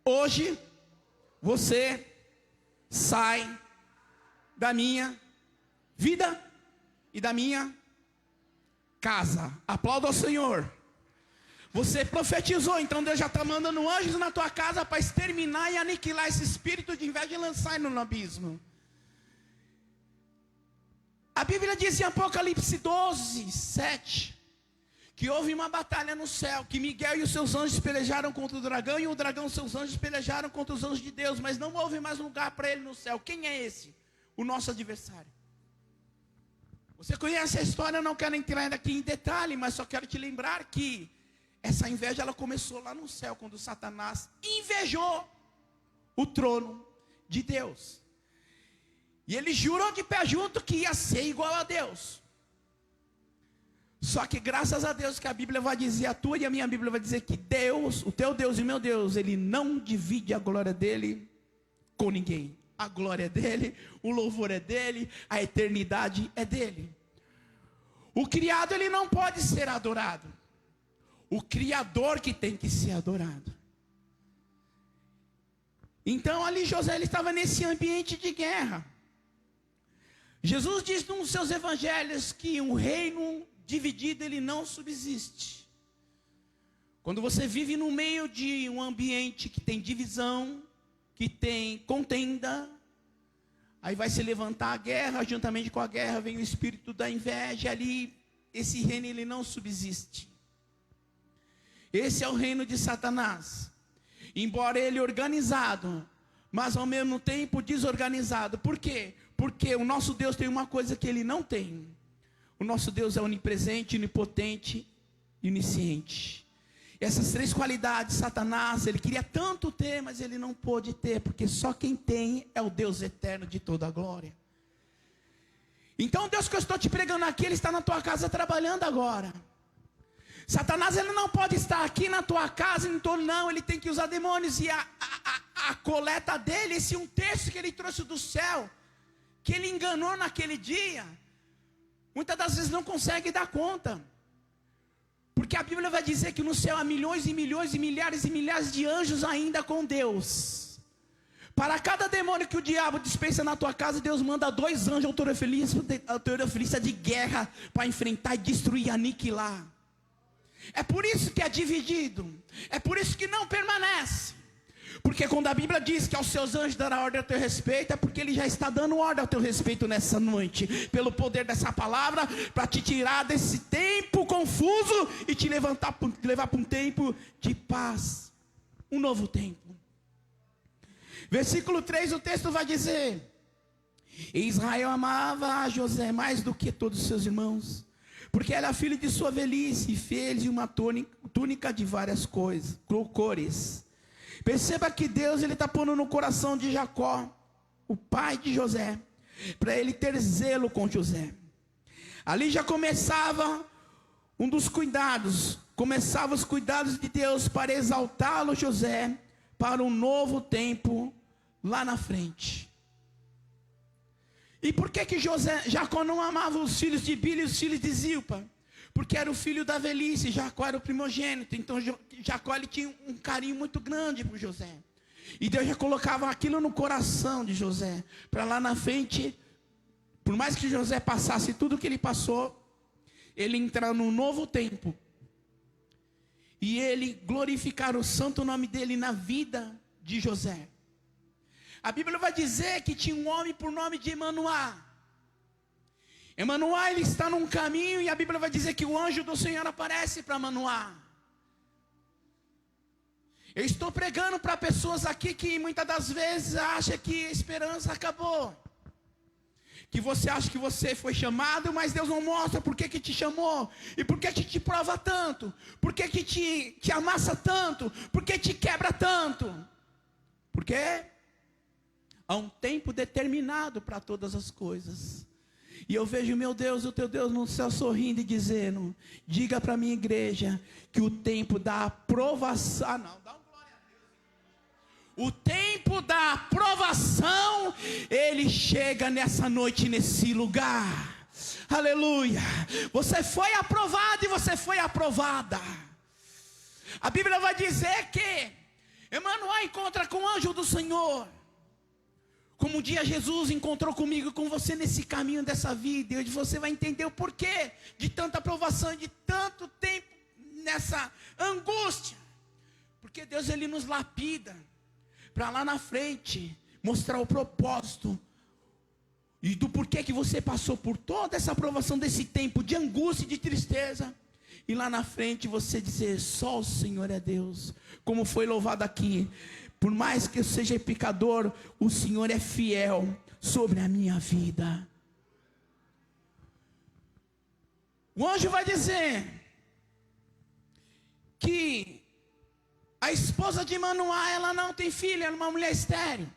Hoje, você sai da minha vida e da minha casa. Aplauda ao Senhor. Você profetizou, então Deus já está mandando anjos na tua casa para exterminar e aniquilar esse espírito de inveja e lançar no abismo. A Bíblia diz em Apocalipse 12, 7, que houve uma batalha no céu, que Miguel e os seus anjos pelejaram contra o dragão, e o dragão e os seus anjos pelejaram contra os anjos de Deus, mas não houve mais lugar para ele no céu. Quem é esse? O nosso adversário. Você conhece a história, eu não quero entrar aqui em detalhe, mas só quero te lembrar que essa inveja ela começou lá no céu, quando Satanás invejou o trono de Deus. E ele jurou de pé junto que ia ser igual a Deus. Só que graças a Deus que a Bíblia vai dizer, a tua e a minha Bíblia vai dizer que Deus, o teu Deus e o meu Deus, ele não divide a glória dele com ninguém. A glória é dele, o louvor é dele, a eternidade é dele. O criado ele não pode ser adorado. O Criador que tem que ser adorado. Então ali José ele estava nesse ambiente de guerra. Jesus diz nos seus evangelhos que um reino dividido ele não subsiste. Quando você vive no meio de um ambiente que tem divisão, que tem contenda, aí vai se levantar a guerra, juntamente com a guerra vem o espírito da inveja, ali esse reino ele não subsiste. Esse é o reino de Satanás. Embora ele organizado, mas ao mesmo tempo desorganizado. Por quê? Porque o nosso Deus tem uma coisa que ele não tem. O nosso Deus é onipresente, onipotente e onisciente. Essas três qualidades, Satanás, ele queria tanto ter, mas ele não pôde ter, porque só quem tem é o Deus eterno de toda a glória. Então Deus que eu estou te pregando aqui, ele está na tua casa trabalhando agora. Satanás ele não pode estar aqui na tua casa, não, ele tem que usar demônios. E a coleta dele, esse um terço que ele trouxe do céu, que ele enganou naquele dia, muitas das vezes não consegue dar conta. Porque a Bíblia vai dizer que no céu há milhões e milhões e milhares de anjos ainda com Deus. Para cada demônio que o diabo dispensa na tua casa, Deus manda 2 anjos autorofilista de guerra para enfrentar e destruir, aniquilar. É por isso que é dividido. É por isso que não permanece. Porque quando a Bíblia diz que aos seus anjos dará ordem a teu respeito, é porque ele já está dando ordem ao teu respeito nessa noite, pelo poder dessa palavra, para te tirar desse tempo confuso e te levar para um tempo de paz, um novo tempo. Versículo 3, o texto vai dizer: Israel amava a José mais do que todos os seus irmãos, porque era filho de sua velhice, e fez-lhe uma túnica de várias cores. Perceba que Deus está pondo no coração de Jacó, o pai de José, para ele ter zelo com José. Ali já começava um dos cuidados, começavam os cuidados de Deus para exaltá-lo, José, para um novo tempo lá na frente. E por que Jacó não amava os filhos de Bila e os filhos de Zilpa? Porque era o filho da velhice, Jacó era o primogênito. Então Jacó ele tinha um carinho muito grande por José. E Deus já colocava aquilo no coração de José, para lá na frente, por mais que José passasse tudo o que ele passou, ele entrar num novo tempo. E ele glorificar o santo nome dele na vida de José. A Bíblia vai dizer que tinha um homem por nome de Manoá. Manoá ele está num caminho, e a Bíblia vai dizer que o anjo do Senhor aparece para Manoá. Eu estou pregando para pessoas aqui que muitas das vezes acham que a esperança acabou. Que você acha que você foi chamado, mas Deus não mostra por que te chamou. E por que te prova tanto. Por que te amassa tanto. Por que te quebra tanto. Porque há um tempo determinado para todas as coisas. E eu vejo, meu Deus, o teu Deus no céu sorrindo e dizendo: diga para a minha igreja que o tempo da aprovação... Ah, não, dá um glória a Deus. O tempo da aprovação, ele chega nessa noite, nesse lugar. Aleluia. Você foi aprovado e você foi aprovada. A Bíblia vai dizer que Manoá encontra com o anjo do Senhor. Como um dia Jesus encontrou comigo e com você nesse caminho dessa vida. E hoje você vai entender o porquê de tanta provação, de tanto tempo nessa angústia. Porque Deus, Ele nos lapida para lá na frente mostrar o propósito e do porquê que você passou por toda essa provação desse tempo de angústia e de tristeza. E lá na frente você dizer: só o Senhor é Deus. Como foi louvado aqui: por mais que eu seja pecador, o Senhor é fiel sobre a minha vida. O anjo vai dizer que a esposa de Manoá, ela não tem filho, ela é uma mulher estéril.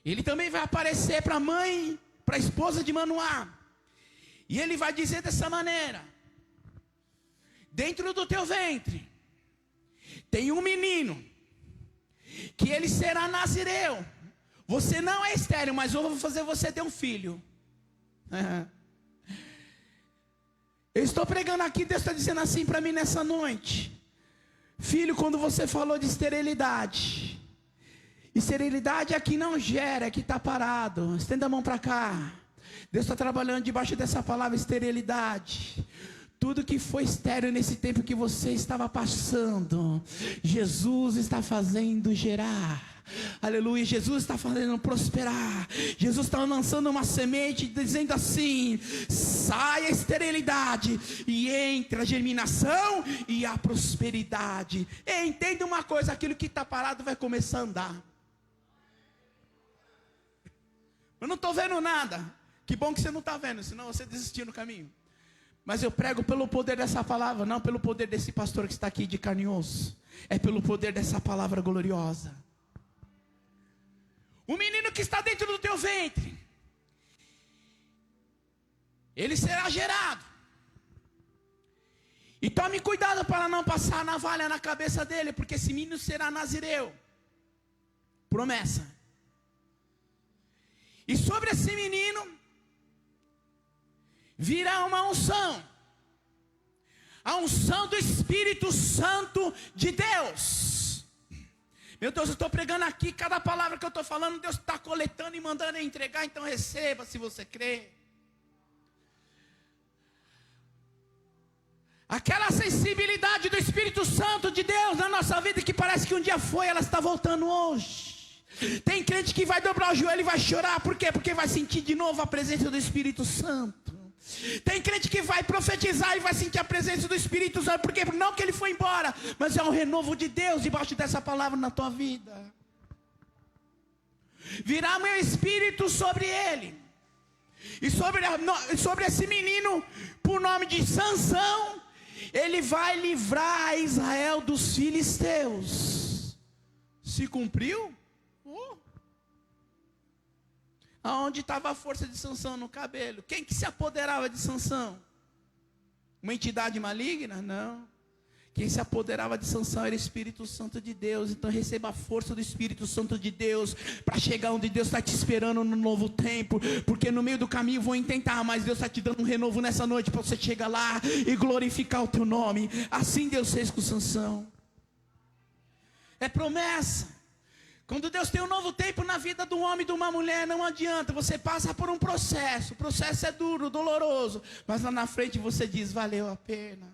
Ele também vai aparecer para a mãe, para a esposa de Manoá. E ele vai dizer dessa maneira: dentro do teu ventre tem um menino, que ele será nazireu. Você não é estéril, mas eu vou fazer você ter um filho. Eu estou pregando aqui, Deus está dizendo assim para mim nessa noite: filho, quando você falou de esterilidade, esterilidade é que não gera, é que está parado. Estenda a mão para cá. Deus está trabalhando debaixo dessa palavra esterilidade. Tudo que foi estéril nesse tempo que você estava passando, Jesus está fazendo gerar. Aleluia, Jesus está fazendo prosperar. Jesus está lançando uma semente dizendo assim: sai a esterilidade e entra a germinação e a prosperidade. E entenda uma coisa: aquilo que está parado vai começar a andar. Eu não estou vendo nada. Que bom que você não está vendo, senão você desistiu no caminho. Mas eu prego pelo poder dessa palavra, não pelo poder desse pastor que está aqui de carne e osso. É pelo poder dessa palavra gloriosa. O menino que está dentro do teu ventre, ele será gerado. E tome cuidado para não passar a navalha na cabeça dele, porque esse menino será nazireu. Promessa. E sobre esse menino virá uma unção. A unção do Espírito Santo de Deus. Meu Deus, eu estou pregando aqui, cada palavra que eu estou falando, Deus está coletando e mandando eu entregar. Então receba, se você crê. Aquela sensibilidade do Espírito Santo de Deus na nossa vida, que parece que um dia foi, ela está voltando hoje. Tem crente que vai dobrar o joelho e vai chorar. Por quê? Porque vai sentir de novo a presença do Espírito Santo. Tem crente que vai profetizar e vai sentir a presença do Espírito Santo. Por quê? Não que ele foi embora, mas é um renovo de Deus debaixo dessa palavra na tua vida. Virá meu Espírito sobre ele. E sobre esse menino, por nome de Sansão, ele vai livrar Israel dos filisteus. Se cumpriu? Aonde estava a força de Sansão? No cabelo. Quem que se apoderava de Sansão? Uma entidade maligna? Não. Quem se apoderava de Sansão era o Espírito Santo de Deus. Então receba a força do Espírito Santo de Deus para chegar onde Deus está te esperando no novo tempo. Porque no meio do caminho vão tentar, mas Deus está te dando um renovo nessa noite para você chegar lá e glorificar o teu nome. Assim Deus fez com Sansão. É promessa. Quando Deus tem um novo tempo na vida de um homem e de uma mulher, não adianta, você passa por um processo. O processo é duro, doloroso, mas lá na frente você diz: valeu a pena.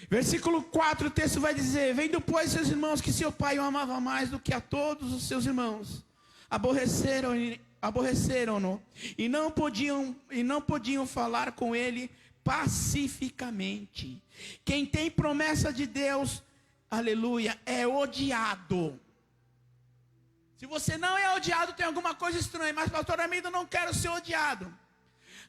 Versículo 4, o texto vai dizer: vendo pois seus irmãos que seu pai o amava mais do que a todos os seus irmãos, aborreceram-no e não podiam falar com ele pacificamente. Quem tem promessa de Deus, aleluia, é odiado. Se você não é odiado, tem alguma coisa estranha. Mas pastor Armindo, eu não quero ser odiado.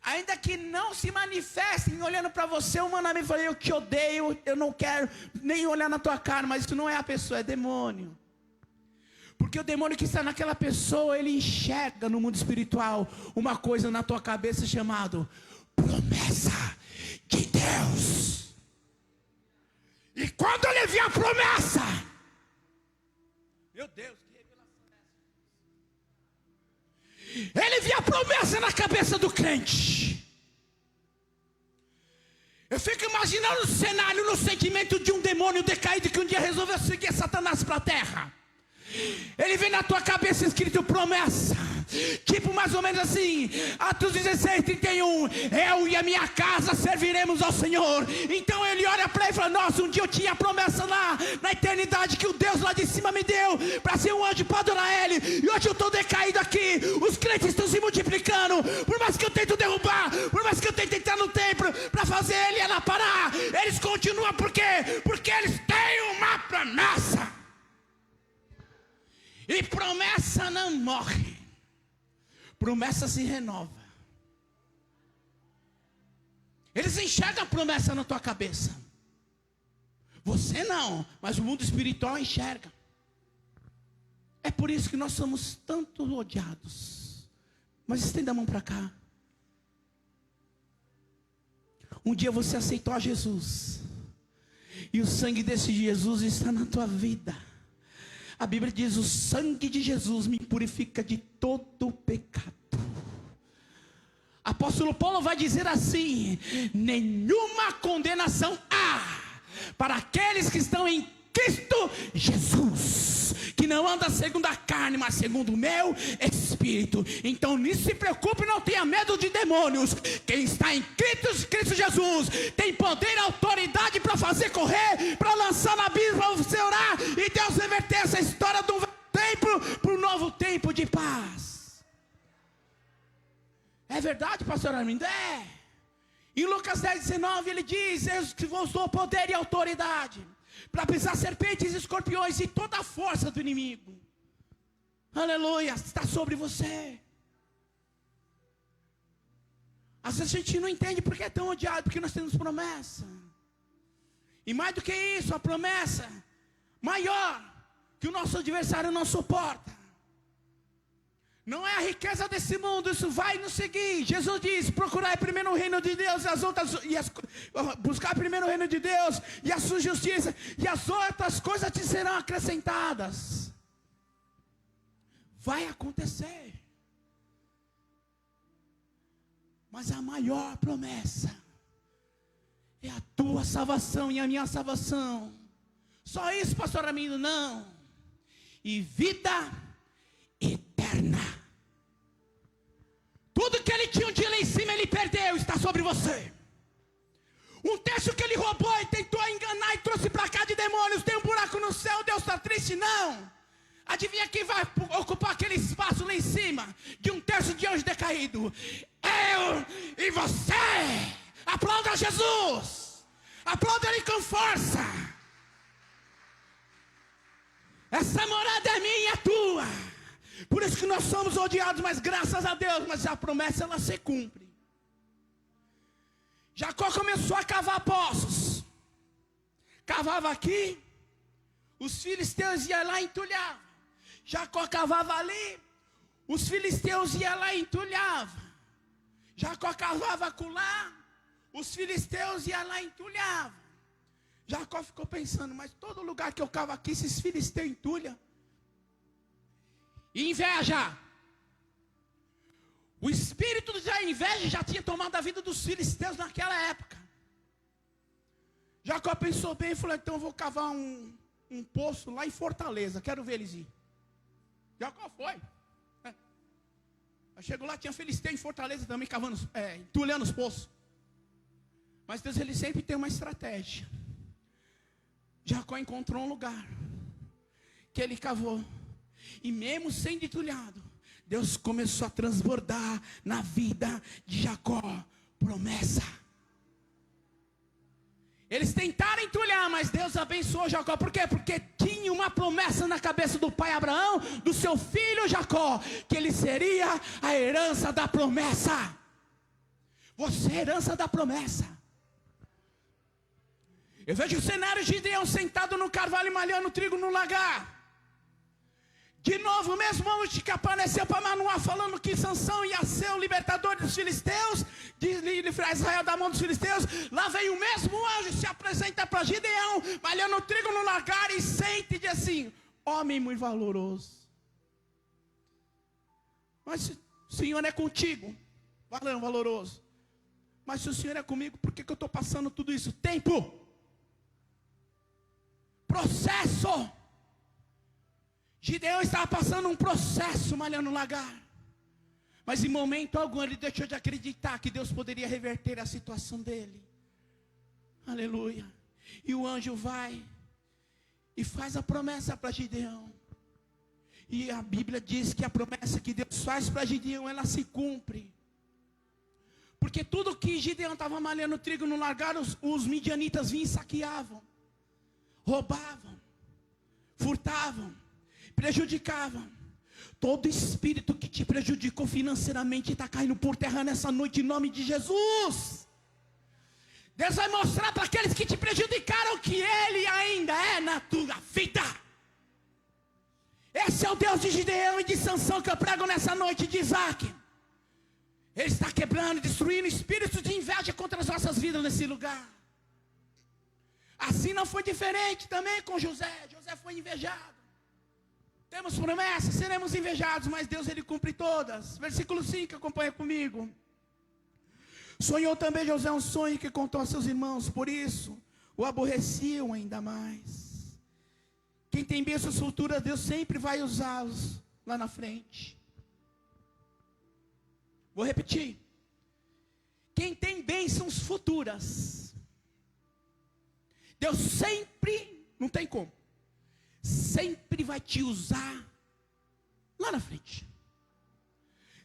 Ainda que não se manifestem olhando para você humanamente, falei: eu te odeio, eu não quero nem olhar na tua cara. Mas isso não é a pessoa, é demônio. Porque o demônio que está naquela pessoa, ele enxerga no mundo espiritual uma coisa na tua cabeça chamado promessa de Deus. E quando ele vê a promessa, meu Deus, ele via a promessa na cabeça do crente. Eu fico imaginando o cenário, no sentimento de um demônio decaído que um dia resolveu seguir Satanás para a terra. Ele vem na tua cabeça escrito promessa. Tipo mais ou menos assim, Atos 16:31. Eu e a minha casa serviremos ao Senhor. Então ele olha para ele e fala: nossa, um dia eu tinha promessa lá na eternidade que o Deus lá de cima me deu para ser um anjo para adorar ele. E hoje eu estou decaído aqui. Os crentes estão se multiplicando. Por mais que eu tento derrubar, por mais que eu tente entrar no templo para fazer ele ela parar, eles continuam. Por quê? Porque eles têm uma promessa. E promessa não morre. Promessa se renova. Eles enxergam a promessa na tua cabeça. Você não, mas o mundo espiritual enxerga. É por isso que nós somos tanto odiados. Mas estenda a mão para cá. Um dia você aceitou a Jesus. E o sangue desse Jesus está na tua vida. A Bíblia diz: o sangue de Jesus me purifica de todo pecado. Apóstolo Paulo vai dizer assim: nenhuma condenação há para aqueles que estão em Cristo Jesus, que não anda segundo a carne, mas segundo o meu Espírito. Então nisso se preocupe, não tenha medo de demônios. Quem está em Cristo Jesus tem poder e autoridade para fazer correr, para lançar na Bíblia, para você orar, e Deus reverter essa história do tempo para um novo tempo de paz. É verdade, pastor Armindo? É. Em Lucas 10:19 ele diz: eu que vos dou poder e autoridade para pisar serpentes e escorpiões e toda a força do inimigo. Aleluia, está sobre você. Às vezes a gente não entende porque é tão odiado, porque nós temos promessa. E mais do que isso, a promessa maior que o nosso adversário não suporta não é a riqueza desse mundo. Isso vai nos seguir. Jesus diz: procurai primeiro o reino de Deus buscar primeiro o reino de Deus e a sua justiça, e as outras coisas te serão acrescentadas. Vai acontecer. Mas a maior promessa é a tua salvação e a minha salvação. Só isso, pastor Armindo? Não. E vida eterna. Tudo que ele tinha um dia lá em cima, ele perdeu, está sobre você. Um terço que ele roubou e tentou enganar e trouxe para cá de demônios. Tem um buraco no céu, Deus está triste? Não. Adivinha quem vai ocupar aquele espaço lá em cima de um terço de anjo decaído? Eu e você. Aplauda Jesus. Aplauda ele com força. Essa morada é minha e é tua. Por isso que nós somos odiados, mas graças a Deus, mas a promessa ela se cumpre. Jacó começou a cavar poços. Cavava aqui, os filisteus iam lá e entulhavam. Jacó cavava ali, os filisteus iam lá e entulhavam. Jacó cavava acolá, os filisteus iam lá e entulhavam. Jacó ficou pensando: mas todo lugar que eu cavo aqui, esses filisteus entulham. Inveja. O espírito da inveja já tinha tomado a vida dos filisteus naquela época. Jacó pensou bem e falou: então eu vou cavar um poço lá em Fortaleza, quero ver eles ir. Jacó foi. Chegou lá, tinha filisteu em Fortaleza também cavando, entulhando os poços. Mas Deus, ele sempre tem uma estratégia. Jacó encontrou um lugar que ele cavou, e mesmo sendo entulhado, Deus começou a transbordar na vida de Jacó promessa. Eles tentaram entulhar, mas Deus abençoou Jacó. Por quê? Porque tinha uma promessa na cabeça do pai Abraão, do seu filho Jacó, que ele seria a herança da promessa. Você é a herança da promessa. Eu vejo o cenário de Gideão sentado no carvalho malhando trigo no lagar. De novo, o mesmo anjo que apareceu para Manoá falando que Sansão ia ser o libertador dos filisteus, de livrar Israel da mão dos filisteus. Lá vem o mesmo anjo, se apresenta para Gideão, malhando trigo no lagar, e sente e diz assim: homem muito valoroso. Mas se o Senhor é contigo, varão valoroso, mas se o Senhor é comigo, por que eu estou passando tudo isso? Tempo. Processo. Gideão estava passando um processo malhando o lagar. Mas em momento algum ele deixou de acreditar que Deus poderia reverter a situação dele. Aleluia. E o anjo vai e faz a promessa para Gideão. E a Bíblia diz que a promessa que Deus faz para Gideão, ela se cumpre. Porque tudo que Gideão estava malhando trigo no lagar, os midianitas vinham e saqueavam, roubavam, furtavam, prejudicavam. Todo espírito que te prejudicou financeiramente está caindo por terra nessa noite, em nome de Jesus. Deus vai mostrar para aqueles que te prejudicaram que Ele ainda é na tua vida. Esse é o Deus de Gideão e de Sansão que eu prego nessa noite, de Isaac. Ele está quebrando e destruindo espíritos de inveja contra as nossas vidas nesse lugar. Assim não foi diferente também com José. José foi invejado. Temos promessas, seremos invejados, mas Deus ele cumpre todas. Versículo 5, acompanha comigo. Sonhou também José um sonho que contou a seus irmãos, por isso o aborreciam ainda mais. Quem tem bênçãos futuras, Deus sempre vai usá-los lá na frente. Vou repetir. Quem tem bênçãos futuras, Deus sempre, não tem como, sempre vai te usar lá na frente.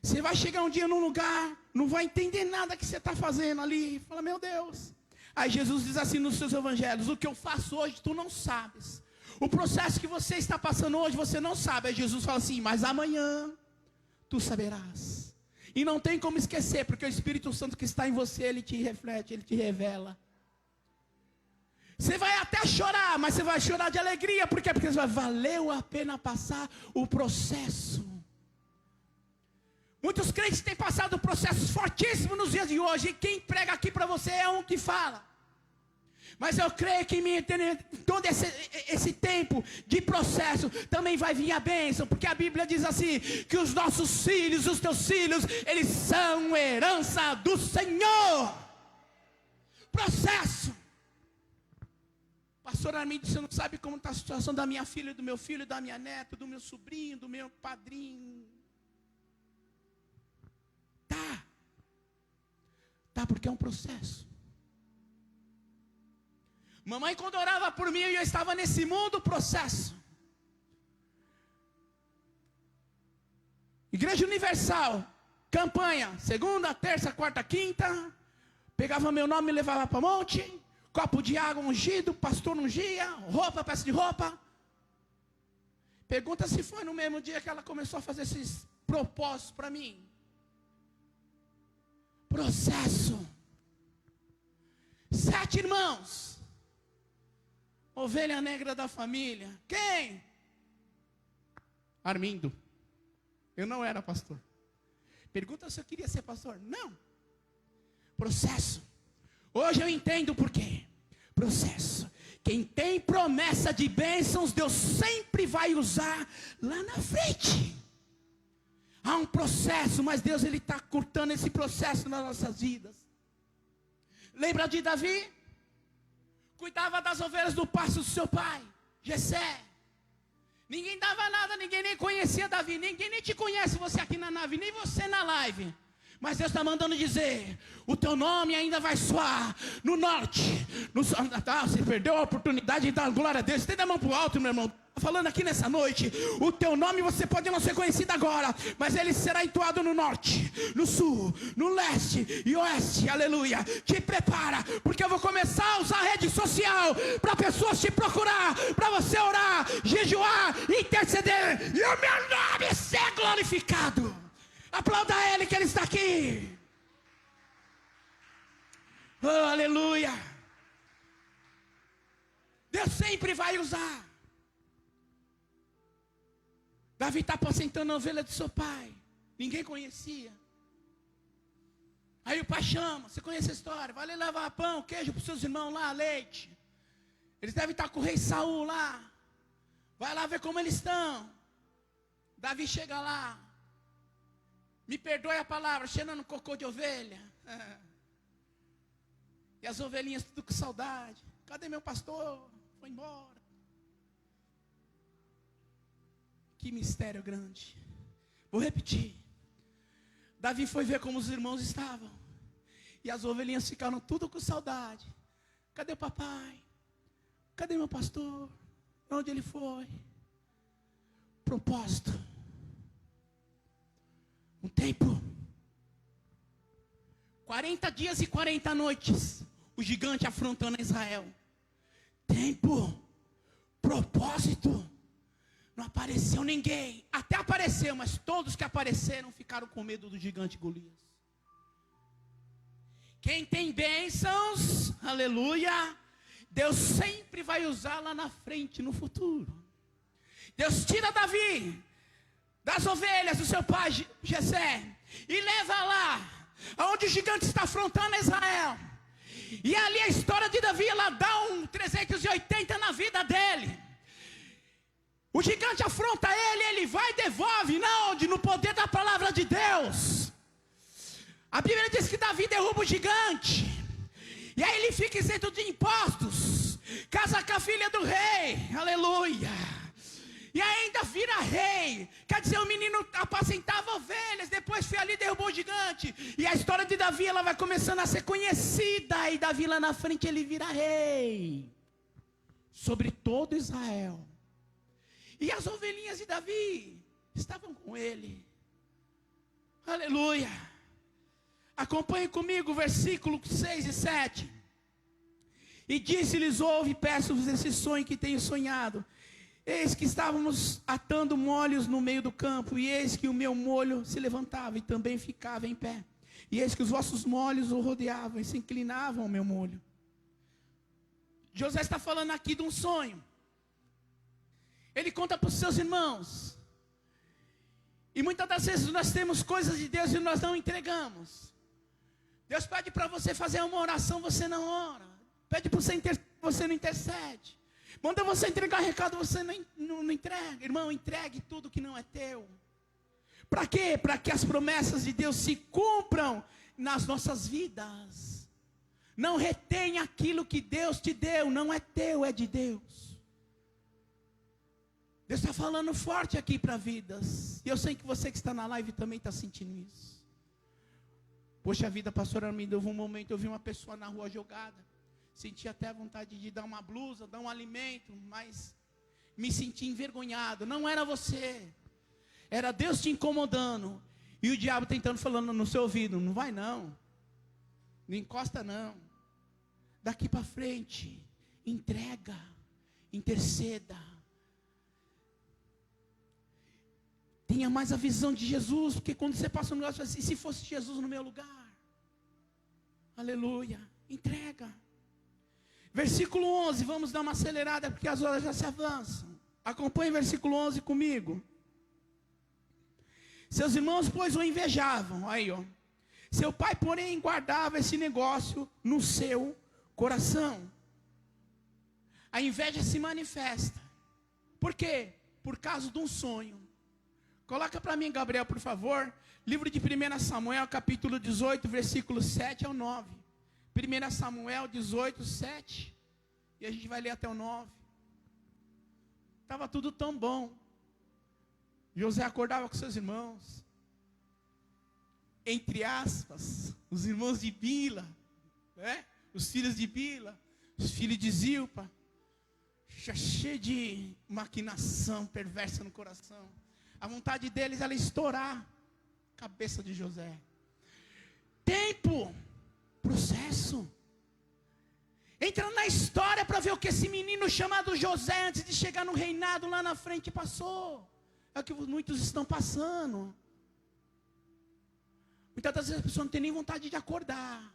Você vai chegar um dia num lugar, não vai entender nada que você está fazendo ali. Fala, meu Deus. Aí Jesus diz assim nos seus evangelhos: o que eu faço hoje tu não sabes. O processo que você está passando hoje você não sabe. Aí Jesus fala assim: mas amanhã tu saberás. E não tem como esquecer, porque o Espírito Santo que está em você, ele te reflete, ele te revela. Você vai até chorar, mas você vai chorar de alegria. Por quê? Porque valeu a pena passar o processo. Muitos crentes têm passado processos fortíssimos nos dias de hoje. E quem prega aqui para você é um que fala. Mas eu creio que todo esse tempo de processo também vai vir a bênção. Porque a Bíblia diz assim, que os nossos filhos, os teus filhos, eles são herança do Senhor. Processo. Pastor Armindo, você não sabe como está a situação da minha filha, do meu filho, da minha neta, do meu sobrinho, do meu padrinho. Tá, porque é um processo. Mamãe quando orava por mim, eu estava nesse mundo, processo. Igreja Universal, campanha, segunda, terça, quarta, quinta. Pegava meu nome e levava para monte. Copo de água ungido, pastor ungia, roupa, peça de roupa. Pergunta se foi no mesmo dia que ela começou a fazer esses propósitos para mim. Processo. 7 irmãos. Ovelha negra da família. Quem? Armindo. Eu não era pastor. Pergunta se eu queria ser pastor. Não. Processo. Hoje eu entendo por quê. Processo. Quem tem promessa de bênçãos, Deus sempre vai usar lá na frente. Há um processo, mas Deus ele está cortando esse processo nas nossas vidas. Lembra de Davi? Cuidava das ovelhas do pasto do seu pai, Jessé. Ninguém dava nada, ninguém nem conhecia Davi. Ninguém nem te conhece, você aqui na nave, nem você na live. Mas Deus está mandando dizer, o teu nome ainda vai soar no norte. Você perdeu a oportunidade de dar glória a Deus. Estenda a mão para o alto, meu irmão. Falando aqui nessa noite, o teu nome você pode não ser conhecido agora, mas ele será entoado no norte, no sul, no leste e oeste, aleluia. Te prepara, porque eu vou começar a usar a rede social para pessoas te procurar, para você orar, jejuar, interceder e o meu nome ser glorificado. Aplauda ele que ele está aqui. Oh, aleluia. Deus sempre vai usar. Davi está apacentando a ovelha de seu pai. Ninguém conhecia. Aí o pai chama. Você conhece a história? Vai ali levar pão, queijo para os seus irmãos lá, leite. Eles devem estar com o rei Saul lá. Vai lá ver como eles estão. Davi chega lá. Me perdoe a palavra, cheirando cocô de ovelha. E as ovelhinhas tudo com saudade. Cadê meu pastor? Foi embora. Que mistério grande. Vou repetir. Davi foi ver como os irmãos estavam. E as ovelhinhas ficaram tudo com saudade. Cadê o papai? Cadê meu pastor? Onde ele foi? Propósito. Um tempo. 40 dias e 40 noites. O gigante afrontando Israel. Tempo. Propósito. Não apareceu ninguém. Até apareceu, mas todos que apareceram ficaram com medo do gigante Golias. Quem tem bênçãos, aleluia, Deus sempre vai usar lá na frente, no futuro. Deus tira Davi das ovelhas do seu pai Jessé e leva lá, onde o gigante está afrontando Israel. E ali a história de Davi, ela dá um 380 na vida dele. O gigante afronta ele, ele vai e devolve, onde? No poder da palavra de Deus. A Bíblia diz que Davi derruba o gigante. E aí ele fica isento de impostos. Casa com a filha do rei, aleluia. E ainda vira rei. Quer dizer, o menino apacentava ovelhas, depois foi ali e derrubou o gigante. E a história de Davi, ela vai começando a ser conhecida. E Davi lá na frente, ele vira rei sobre todo Israel. E as ovelhinhas de Davi estavam com ele. Aleluia. Acompanhe comigo o versículo 6 e 7. E disse-lhes: ouve, peço-vos esse sonho que tenho sonhado. Eis que estávamos atando molhos no meio do campo, e eis que o meu molho se levantava e também ficava em pé. E eis que os vossos molhos o rodeavam e se inclinavam ao meu molho. José está falando aqui de um sonho. Ele conta para os seus irmãos. E muitas das vezes nós temos coisas de Deus e nós não entregamos. Deus pede para você fazer uma oração, você não ora. Pede para você não intercede. Manda você entregar recado, você não entrega. Irmão, entregue tudo que não é teu. Para quê? Para que as promessas de Deus se cumpram nas nossas vidas. Não retenha aquilo que Deus te deu, não é teu, é de Deus. Deus está falando forte aqui para vidas. E eu sei que você que está na live também está sentindo isso. Poxa vida, pastor Armindo, houve um momento, eu vi uma pessoa na rua jogada. Senti até a vontade de dar uma blusa, dar um alimento, mas me senti envergonhado. Não era você. Era Deus te incomodando. E o diabo tentando, falando no seu ouvido: não vai não. Não encosta não. Daqui para frente, entrega, interceda. Tenha mais a visão de Jesus, porque quando você passa um negócio assim, se fosse Jesus no meu lugar, aleluia, entrega. Versículo 11, vamos dar uma acelerada, porque as horas já se avançam. Acompanhe o versículo 11 comigo. Seus irmãos, pois, o invejavam, aí ó. Seu pai, porém, guardava esse negócio no seu coração. A inveja se manifesta. Por quê? Por causa de um sonho. Coloca para mim, Gabriel, por favor. Livro de 1 Samuel, capítulo 18, versículo 7 ao 9. 1 Samuel 18, 7. E a gente vai ler até o 9. Estava tudo tão bom. José acordava com seus irmãos. Entre aspas, os irmãos de Bila, os filhos de Bila, os filhos de Zilpa. Cheio de maquinação perversa no coração. A vontade deles era estourar a cabeça de José. Tempo, processo. Entra na história para ver o que esse menino chamado José, antes de chegar no reinado lá na frente, passou. É o que muitos estão passando. Muitas das vezes a pessoa não tem nem vontade de acordar.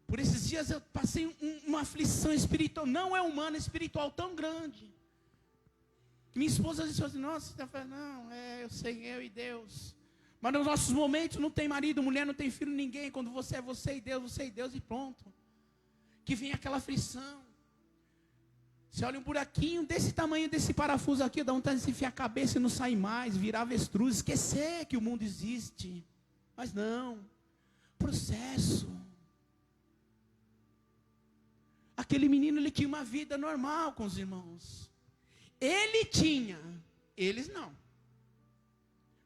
Por esses dias eu passei uma aflição espiritual, não é humana, espiritual tão grande. Minha esposa às vezes fala assim: nossa, você fala, não, eu sei, eu e Deus. Mas nos nossos momentos não tem marido, mulher, não tem filho, ninguém. Quando você é você e Deus e pronto. Que vem aquela aflição. Você olha um buraquinho desse tamanho, desse parafuso aqui, dá vontade de se enfiar a cabeça e não sair mais, virar avestruz, esquecer que o mundo existe. Mas não, processo. Aquele menino, ele tinha uma vida normal com os irmãos. Ele tinha Eles não.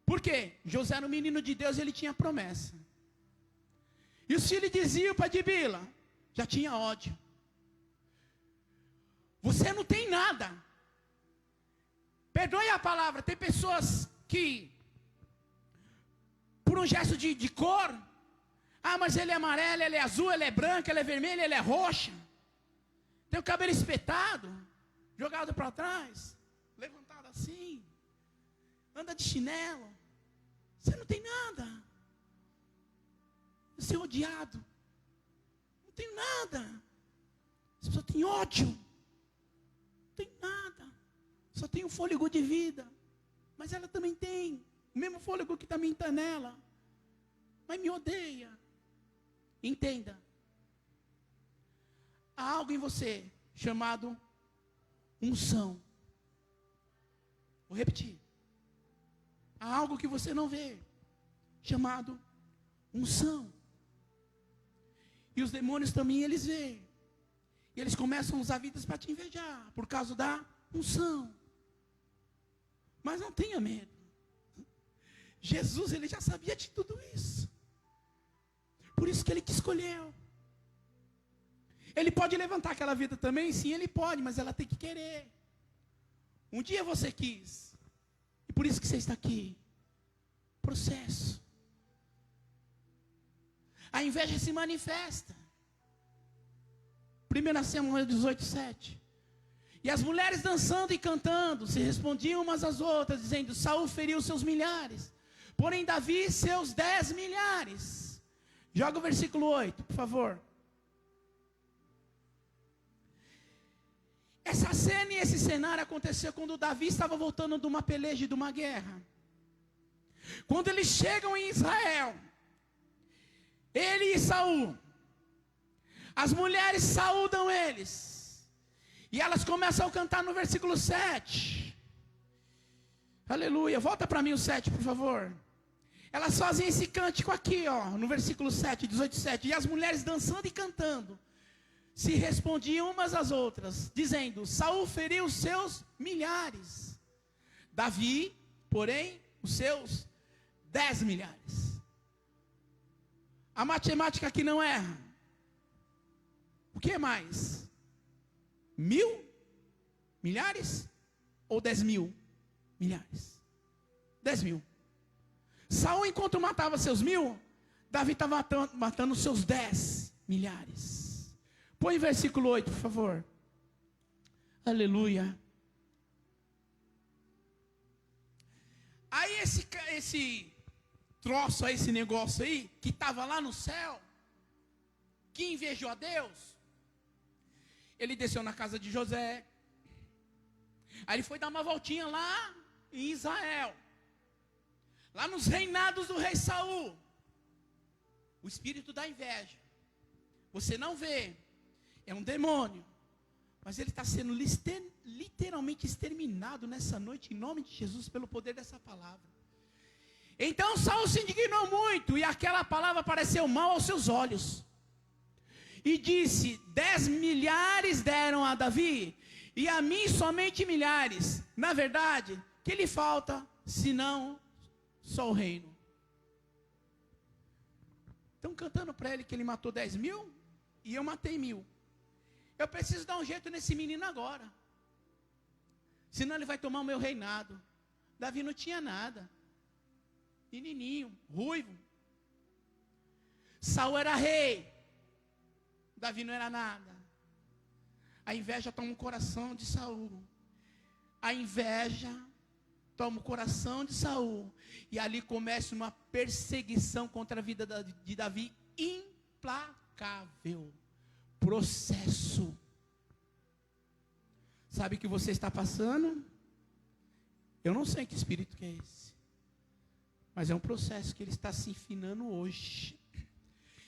Por quê? José era um menino de Deus e ele tinha promessa. E os filhos diziam para Dibila, já tinha ódio. Você não tem nada. Perdoe a palavra, tem pessoas que, por um gesto de cor, mas ele é amarelo, ele é azul, ele é branco, ele é vermelho, ele é roxa. Tem o cabelo espetado, jogado para trás, levantado assim, anda de chinelo. Você não tem nada. Você é odiado. Não tenho nada. Essa pessoa tem ódio. Não tem nada. Só tem um fôlego de vida. Mas ela também tem o mesmo fôlego que também está nela. Mas me odeia. Entenda. Há algo em você chamado unção. Vou repetir. Há algo que você não vê, chamado unção. E os demônios também eles veem. E eles começam a usar vidas para te invejar, por causa da unção. Mas não tenha medo. Jesus, ele já sabia de tudo isso. Por isso que ele te escolheu. Ele pode levantar aquela vida também? Sim, ele pode, mas ela tem que querer. Um dia você quis. E por isso que você está aqui. Processo. A inveja se manifesta. 1 Samuel 18:7. E as mulheres dançando e cantando se respondiam umas às outras, dizendo: Saul feriu seus milhares, porém Davi seus 10 milhares. Joga o versículo 8, por favor. Essa cena e esse cenário aconteceu quando Davi estava voltando de uma peleja, de uma guerra. Quando eles chegam em Israel, ele e Saul, as mulheres saúdam eles, e elas começam a cantar no versículo 7. Aleluia, volta para mim o 7, por favor. Elas fazem esse cântico aqui, no versículo 7, 18:7. E as mulheres dançando e cantando se respondiam umas às outras, dizendo: Saul feriu os seus milhares, Davi, porém, os seus 10 milhares. A matemática aqui não erra. O que mais? 1.000 milhares ou 10.000 milhares? 10.000. Saul, enquanto matava seus 1.000, Davi estava matando seus 10 milhares. Põe versículo 8, por favor. Aleluia. Aí esse troço aí, esse negócio aí, que estava lá no céu, que invejou a Deus, ele desceu na casa de José. Aí ele foi dar uma voltinha lá em Israel, lá nos reinados do rei Saul. O espírito da inveja, você não vê, é um demônio, mas ele está sendo literalmente exterminado nessa noite, em nome de Jesus, pelo poder dessa palavra. Então Saul se indignou muito, e aquela palavra pareceu mal aos seus olhos, e disse: 10 milhares deram a Davi, e a mim somente milhares. Na verdade, que lhe falta, senão só o reino? Estão cantando para ele que ele matou 10.000, e eu matei 1.000. Eu preciso dar um jeito nesse menino agora, senão ele vai tomar o meu reinado. Davi não tinha nada, menininho, ruivo. Saul era rei, Davi não era nada. A inveja toma o coração de Saul. A inveja toma o coração de Saul, e ali começa uma perseguição contra a vida de Davi implacável. Processo. Sabe o que você está passando? Eu não sei que espírito que é esse, mas é um processo que ele está se enfinando hoje.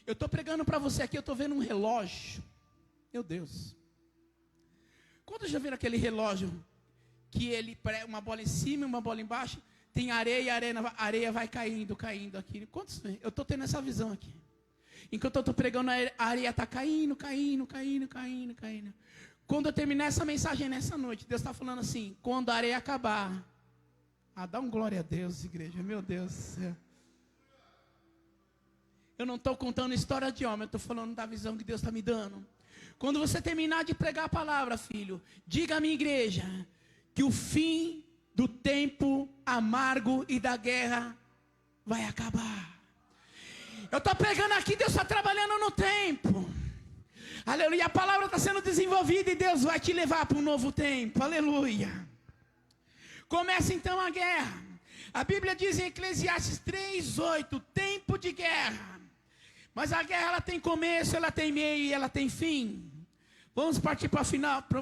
Eu estou pregando para você aqui, eu estou vendo um relógio. Meu Deus. Quantos já viram aquele relógio que ele prega uma bola em cima e uma bola embaixo? Tem areia, a areia vai caindo aqui. Quantos? Eu estou tendo essa visão aqui. Enquanto eu estou pregando, a areia está caindo. Quando eu terminar essa mensagem nessa noite, Deus está falando assim: quando a areia acabar, Dá um glória a Deus, igreja. Meu Deus do céu. Eu não estou contando história de homem, eu estou falando da visão que Deus está me dando. Quando você terminar de pregar a palavra, filho, diga à minha igreja que o fim do tempo amargo e da guerra vai acabar. Eu estou pregando aqui, Deus está trabalhando no tempo. Aleluia, a palavra está sendo desenvolvida e Deus vai te levar para um novo tempo. Aleluia. Começa então a guerra. A Bíblia diz em Eclesiastes 3:8, tempo de guerra. Mas a guerra ela tem começo, ela tem meio e ela tem fim. Vamos partir para o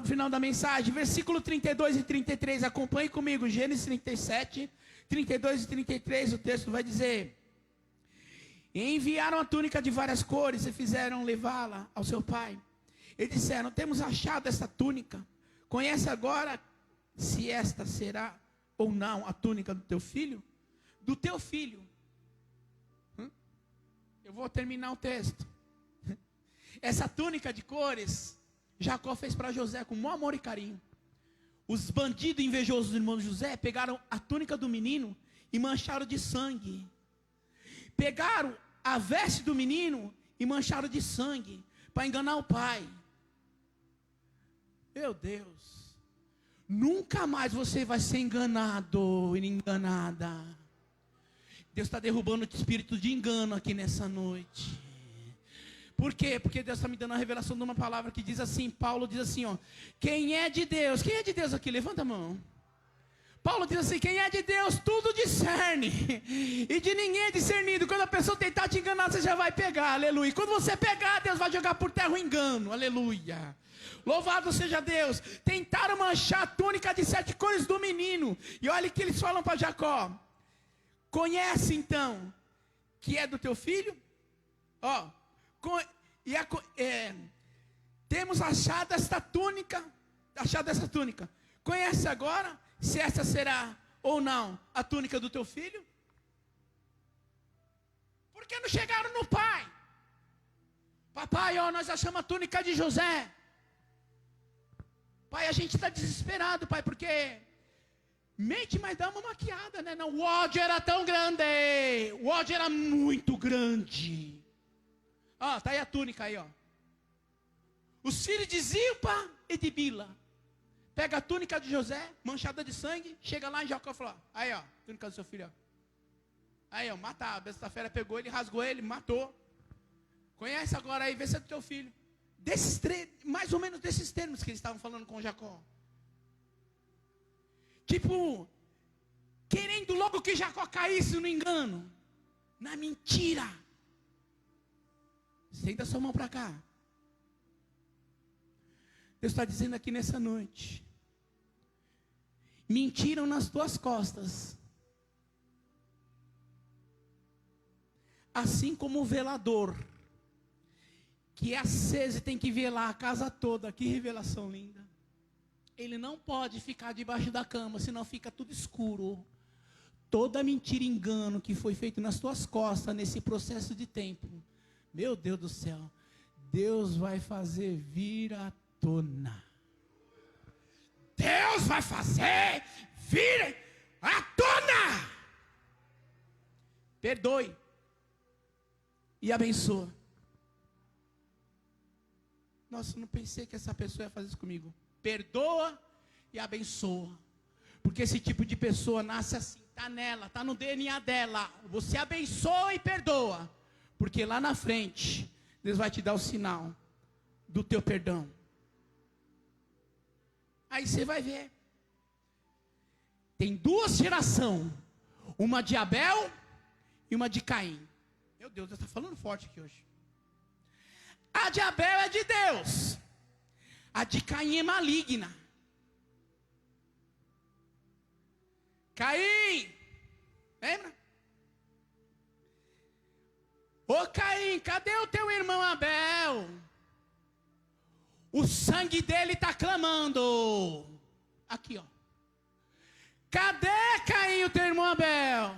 final da mensagem. Versículo 32 e 33, acompanhe comigo. Gênesis 37, 32 e 33, o texto vai dizer: e enviaram a túnica de várias cores e fizeram levá-la ao seu pai. E disseram: temos achado esta túnica. Conhece agora se esta será ou não a túnica do teu filho? Do teu filho. Eu vou terminar o texto. Essa túnica de cores, Jacó fez para José com muito amor e carinho. Os bandidos invejosos do irmão de José pegaram a túnica do menino e mancharam de sangue. Pegaram a veste do menino e mancharam de sangue para enganar o pai. Meu Deus. Nunca mais você vai ser enganado e enganada. Deus está derrubando o espírito de engano aqui nessa noite. Por quê? Porque Deus está me dando a revelação de uma palavra que diz assim, Paulo diz assim, ó, quem é de Deus aqui? Levanta a mão. Paulo diz assim, quem é de Deus tudo discerne, e de ninguém é discernido. Quando a pessoa tentar te enganar, você já vai pegar, aleluia. Quando você pegar, Deus vai jogar por terra o engano, aleluia. Louvado seja Deus. Tentaram manchar a túnica de 7 cores do menino, e olha o que eles falam para Jacó: conhece então que é do teu filho? Ó, temos achado esta túnica. Conhece agora se esta será ou não a túnica do teu filho? Por que não chegaram no pai? Papai, ó, nós achamos a túnica de José. Pai, a gente está desesperado, pai, porque mente, mas dá uma maquiada, né? Não, o ódio era tão grande. O ódio era muito grande. Ó, tá aí a túnica aí, ó. Os filhos de Zilpa e de Bila. Pega a túnica de José, manchada de sangue, chega lá em Jacó e fala: aí, ó, túnica do seu filho, ó. Aí, ó, matar. A besta fera pegou ele, rasgou ele, matou. Conhece agora aí, vê se é do teu filho. Mais ou menos desses termos que eles estavam falando com Jacó. Tipo, querendo logo que Jacó caísse no engano, na mentira. Senta sua mão para cá. Deus está dizendo aqui nessa noite: mentiram nas tuas costas, assim como o velador, que é aceso e tem que velar a casa toda. Que revelação linda. Ele não pode ficar debaixo da cama, senão fica tudo escuro. Toda mentira e engano que foi feito nas tuas costas, nesse processo de tempo, meu Deus do céu, Deus vai fazer vir à tona. Deus vai fazer vir à tona. Perdoe e abençoa. Nossa, não pensei que essa pessoa ia fazer isso comigo. Perdoa e abençoa. Porque esse tipo de pessoa nasce assim, está nela, está no DNA dela. Você abençoa e perdoa. Porque lá na frente, Deus vai te dar o sinal do teu perdão. Aí você vai ver. Tem 2 gerações. Uma de Abel e uma de Caim. Meu Deus, Deus está falando forte aqui hoje. A de Abel é de Deus. A de Caim é maligna. Caim, lembra? Ô Caim, cadê o teu irmão Abel? O sangue dele está clamando. Aqui, ó. Cadê Caim, o teu irmão Abel?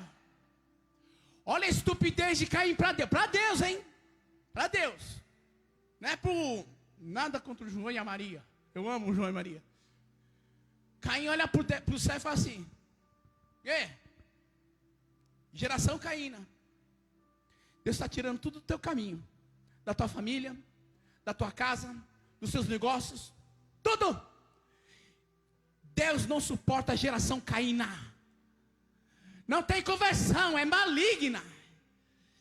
Olha a estupidez de Caim para Deus. Para Deus, hein? Para Deus. Não é por nada contra o João e a Maria. Eu amo o João e a Maria. Caim olha para o céu e fala assim: Geração caína. Deus está tirando tudo do teu caminho, da tua família, da tua casa, dos seus negócios, tudo. Deus não suporta a geração caína. Não tem conversão, é maligna,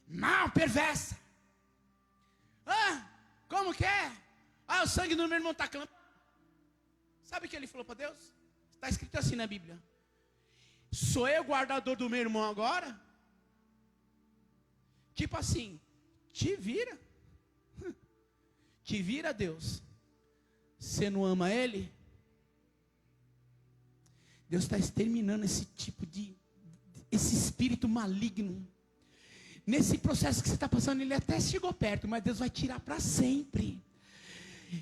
mal, perversa. Como que é? O sangue do meu irmão está clamando. Sabe o que ele falou para Deus? Está escrito assim na Bíblia: sou eu guardador do meu irmão agora? Tipo assim, te vira. Te vira, Deus. Você não ama ele? Deus está exterminando esse tipo esse espírito maligno. Nesse processo que você está passando, ele até chegou perto, mas Deus vai tirar para sempre.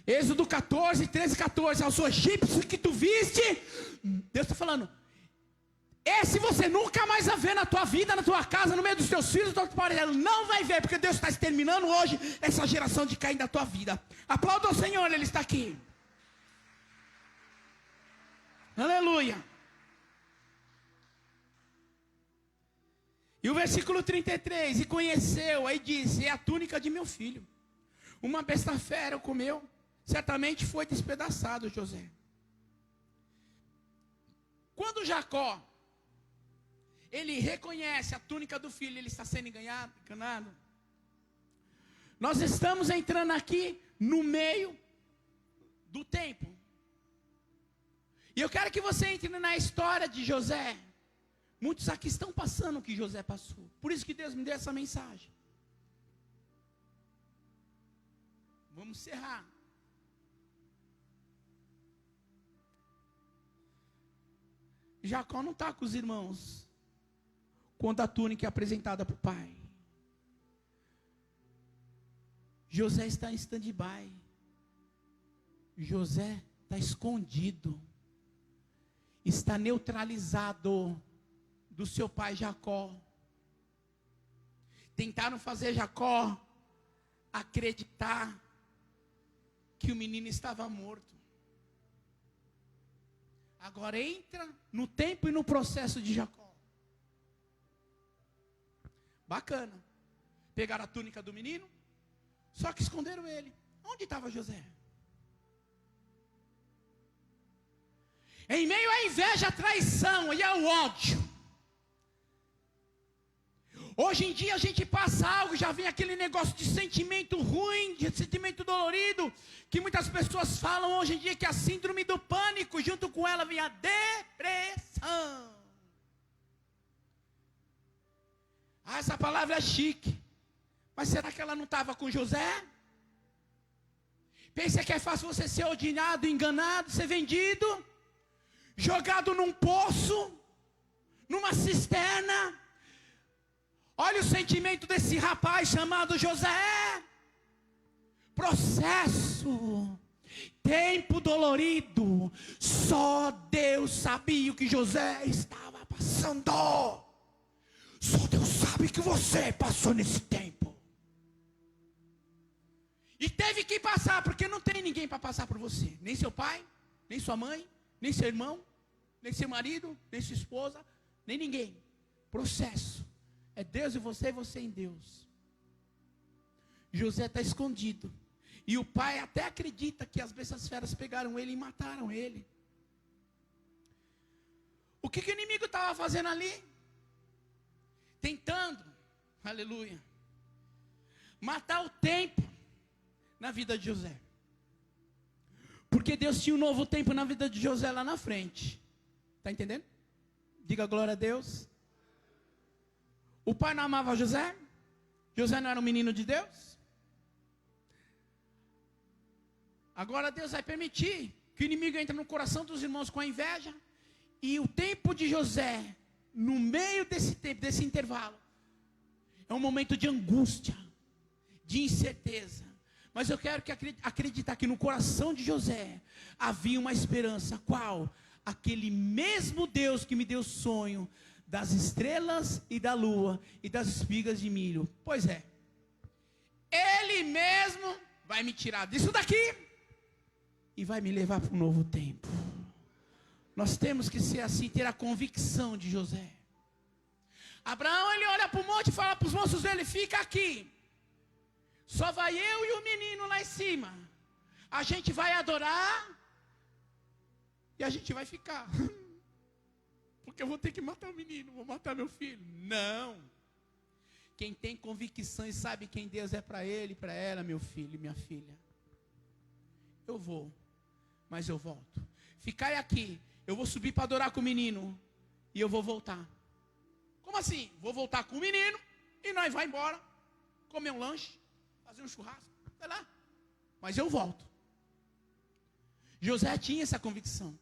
Êxodo 14, 13, 14. Aos egípcios que tu viste, Deus está falando: esse você nunca mais vai ver na tua vida, na tua casa, no meio dos teus filhos, não vai ver, porque Deus está exterminando hoje essa geração de Caim da tua vida. Aplauda o Senhor, Ele está aqui. Aleluia. E o versículo 33, e conheceu, aí diz: é a túnica de meu filho. Uma besta fera o comeu, certamente foi despedaçado José. Quando Jacó, ele reconhece a túnica do filho, ele está sendo enganado. Nós estamos entrando aqui no meio do tempo. E eu quero que você entre na história de José. Muitos aqui estão passando o que José passou. Por isso que Deus me deu essa mensagem. Vamos encerrar. Jacó não está com os irmãos quando a túnica é apresentada para o pai. José está em stand-by. José está escondido. Está neutralizado do seu pai Jacó. Tentaram fazer Jacó acreditar que o menino estava morto. Agora entra no tempo e no processo de Jacó. Bacana. Pegaram a túnica do menino, só que esconderam ele. Onde estava José? Em meio à inveja, à traição e ao ódio. Hoje em dia a gente passa algo, já vem aquele negócio de sentimento ruim, de sentimento dolorido, que muitas pessoas falam hoje em dia que é a síndrome do pânico, junto com ela vem a depressão. Essa palavra é chique, mas será que ela não estava com José? Pensa que é fácil você ser odiado, enganado, ser vendido, jogado num poço, numa cisterna. Olha o sentimento desse rapaz chamado José. Processo, tempo dolorido. Só Deus sabia o que José estava passando. Só Deus sabe que você passou nesse tempo. E teve que passar, porque não tem ninguém para passar por você. Nem seu pai, nem sua mãe, nem seu irmão, nem seu marido, nem sua esposa, nem ninguém. Processo. É Deus e você em Deus. José está escondido. E o pai até acredita que as bestas feras pegaram ele e mataram ele. O que o inimigo estava fazendo ali? Tentando, aleluia, matar o tempo na vida de José. Porque Deus tinha um novo tempo na vida de José lá na frente. Está entendendo? Diga glória a Deus. O pai não amava José? José não era um menino de Deus? Agora Deus vai permitir que o inimigo entre no coração dos irmãos com a inveja. E o tempo de José, no meio desse tempo, desse intervalo, é um momento de angústia, de incerteza. Mas eu quero que acreditar que no coração de José havia uma esperança. Qual? Aquele mesmo Deus que me deu sonho das estrelas e da lua e das espigas de milho. Pois é, Ele mesmo vai me tirar disso daqui e vai me levar para um novo tempo. Nós temos que ser assim, ter a convicção de José. Abraão, ele olha para o monte e fala para os moços dele: fica aqui. Só vai eu e o menino lá em cima. A gente vai adorar e a gente vai ficar. Porque eu vou ter que matar o menino, vou matar meu filho. Não. Quem tem convicção e sabe quem Deus é para ele e para ela, meu filho e minha filha. Eu vou, mas eu volto. Ficai aqui, eu vou subir para adorar com o menino e eu vou voltar. Como assim? Vou voltar com o menino e nós vamos embora, comer um lanche, fazer um churrasco, sei lá. Mas eu volto. José tinha essa convicção.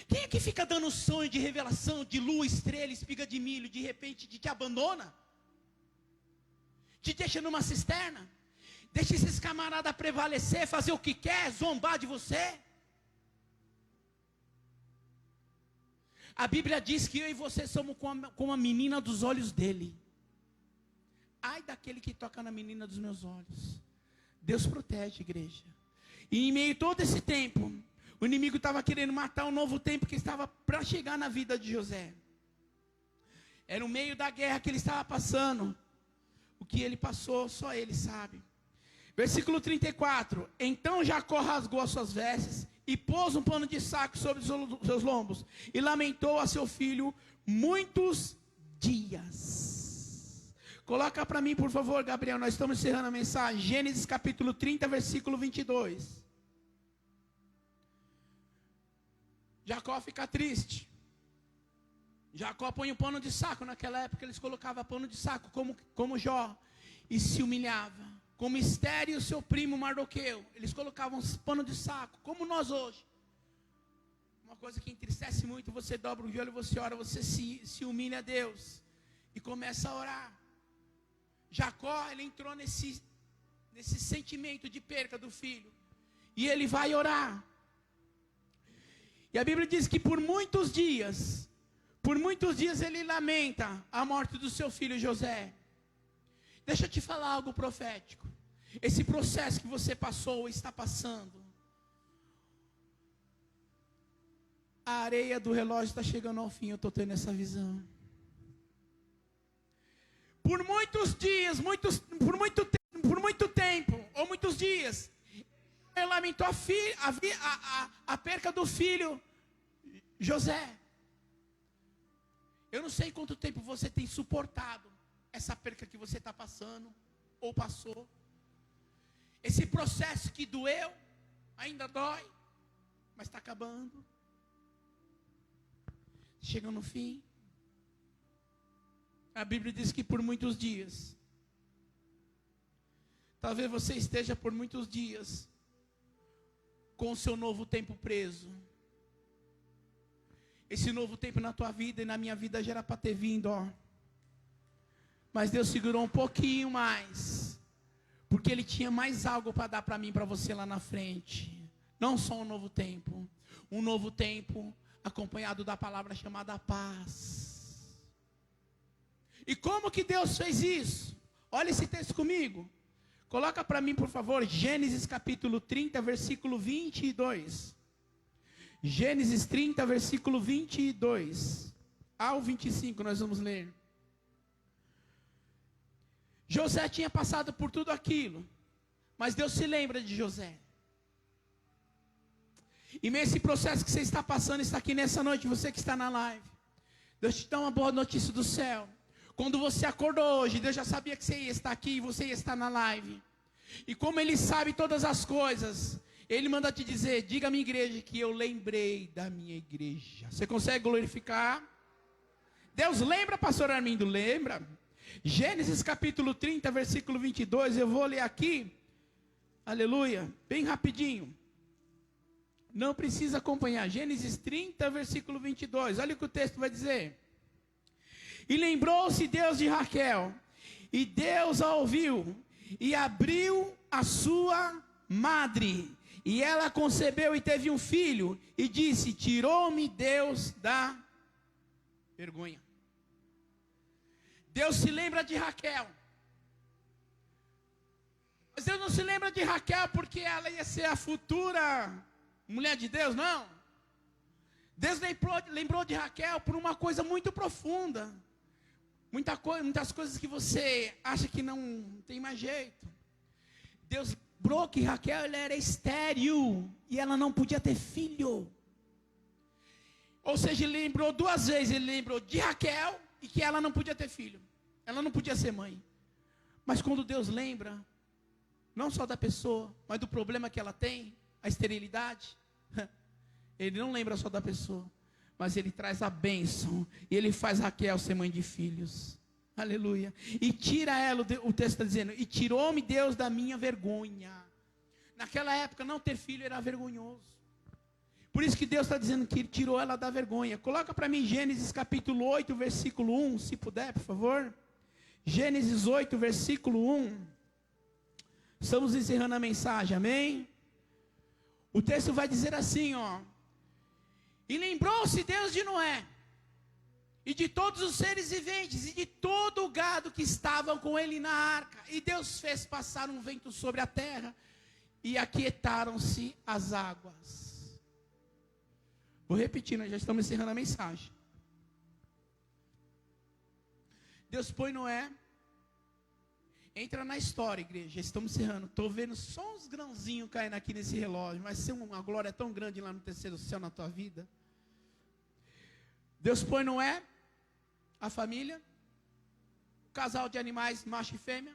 Quem é que fica dando sonho de revelação, de lua, estrela, espiga de milho, de repente te abandona? Te deixa numa cisterna? Deixa esses camaradas prevalecer, fazer o que quer, zombar de você? A Bíblia diz que eu e você somos como a menina dos olhos dele. Ai daquele que toca na menina dos meus olhos. Deus protege, igreja. E em meio a todo esse tempo, o inimigo estava querendo matar um novo tempo que estava para chegar na vida de José. Era o meio da guerra que ele estava passando. O que ele passou, só ele sabe. Versículo 34. Então Jacó rasgou as suas vestes e pôs um pano de saco sobre os seus lombos e lamentou a seu filho muitos dias. Coloca para mim, por favor, Gabriel, nós estamos encerrando a mensagem. Gênesis capítulo 30, versículo 22. Jacó fica triste. Jacó põe um pano de saco. Naquela época eles colocavam pano de saco como Jó, e se humilhava. Como Esther e o seu primo Mardoqueu, eles colocavam pano de saco, como nós hoje. Uma coisa que entristece muito: você dobra o joelho, você ora, você se humilha a Deus e começa a orar. Jacó, ele entrou nesse sentimento de perca do filho, e ele vai orar. E a Bíblia diz que por muitos dias ele lamenta a morte do seu filho José. Deixa eu te falar algo profético. Esse processo que você passou ou está passando, a areia do relógio está chegando ao fim. Eu estou tendo essa visão. Por muitos dias, por muito tempo, ou muitos dias, ele lamentou a perca do filho José. Eu não sei quanto tempo você tem suportado essa perca que você está passando, ou passou. Esse processo que doeu, ainda dói, mas está acabando. Chega no fim. A Bíblia diz que por muitos dias, talvez você esteja por muitos dias com o seu novo tempo preso. Esse novo tempo na tua vida e na minha vida já era para ter vindo, ó. Mas Deus segurou um pouquinho mais, porque Ele tinha mais algo para dar para mim e para você lá na frente. Não só um novo tempo acompanhado da palavra chamada paz. E como que Deus fez isso? Olha esse texto comigo. Coloca para mim, por favor, Gênesis capítulo 30, versículo 22. Gênesis 30, versículo 22 ao 25, nós vamos ler. José tinha passado por tudo aquilo, mas Deus se lembra de José. E meio esse processo que você está passando, está aqui nessa noite, você que está na live, Deus te dá uma boa notícia do céu. Quando você acordou hoje, Deus já sabia que você ia estar aqui, você ia estar na live. E como Ele sabe todas as coisas, Ele manda te dizer: diga à minha igreja que eu lembrei da minha igreja. Você consegue glorificar? Deus lembra, pastor Armindo? Lembra? Gênesis capítulo 30, versículo 22, eu vou ler aqui. Aleluia, bem rapidinho. Não precisa acompanhar. Gênesis 30, versículo 22. Olha o que o texto vai dizer. E lembrou-se Deus de Raquel, e Deus a ouviu, e abriu a sua madre, e ela concebeu e teve um filho, e disse: tirou-me Deus da vergonha. Deus se lembra de Raquel. Mas Deus não se lembra de Raquel porque ela ia ser a futura mulher de Deus, não. Deus lembrou de Raquel por uma coisa muito profunda. Muitas coisas que você acha que não tem mais jeito. Deus lembrou que Raquel ela era estéril e ela não podia ter filho. Ou seja, ele lembrou duas vezes. Ele lembrou de Raquel e que ela não podia ter filho. Ela não podia ser mãe. Mas quando Deus lembra, não só da pessoa, mas do problema que ela tem, a esterilidade, Ele não lembra só da pessoa, mas Ele traz a bênção. E Ele faz Raquel ser mãe de filhos. Aleluia. E tira ela, o texto está dizendo, e tirou-me Deus da minha vergonha. Naquela época não ter filho era vergonhoso. Por isso que Deus está dizendo que Ele tirou ela da vergonha. Coloca para mim Gênesis capítulo 8, versículo 1, se puder, por favor. Gênesis 8, versículo 1. Estamos encerrando a mensagem, amém? O texto vai dizer assim, ó. E lembrou-se Deus de Noé, e de todos os seres viventes, e de todo o gado que estavam com ele na arca. E Deus fez passar um vento sobre a terra, e aquietaram-se as águas. Vou repetir, nós já estamos encerrando a mensagem. Deus põe Noé. Entra na história, igreja. Estamos encerrando. Estou vendo só uns grãozinhos caindo aqui nesse relógio. Vai ser uma glória tão grande lá no terceiro céu na tua vida. Deus põe Noé, a família, o casal de animais, macho e fêmea.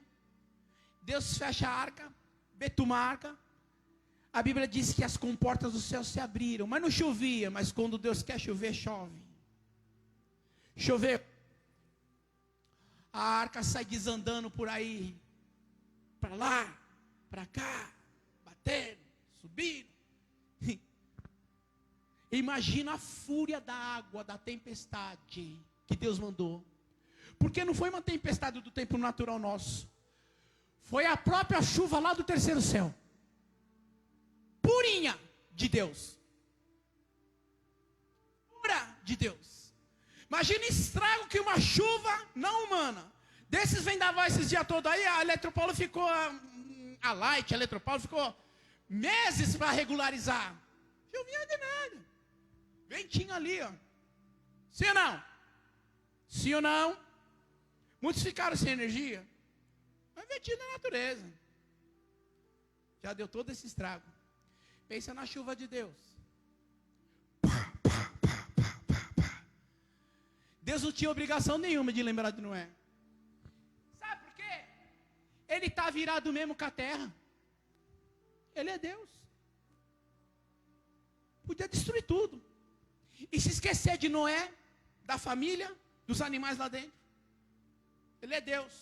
Deus fecha a arca, betuma a arca. A Bíblia diz que as comportas do céu se abriram, mas não chovia. Mas quando Deus quer chover, chove. Choveu. A arca sai desandando por aí, para lá, para cá, batendo, subindo. Imagina a fúria da água, da tempestade que Deus mandou. Porque não foi uma tempestade do tempo natural nosso. Foi a própria chuva lá do terceiro céu. Purinha de Deus. Pura de Deus. Imagina o estrago que uma chuva não humana. Desses vendaval esses dias todos aí, a Eletropaulo ficou, a Light, a Eletropaulo ficou meses para regularizar. Chovia de nada. Ventinho ali, ó. Sim ou não? Sim ou não? Muitos ficaram sem energia. Mas ventinho da natureza. Já deu todo esse estrago. Pensa na chuva de Deus. Deus não tinha obrigação nenhuma de lembrar de Noé. Sabe por quê? Ele está virado mesmo com a terra. Ele é Deus. Podia destruir tudo. E se esquecer de Noé, da família, dos animais lá dentro. Ele é Deus.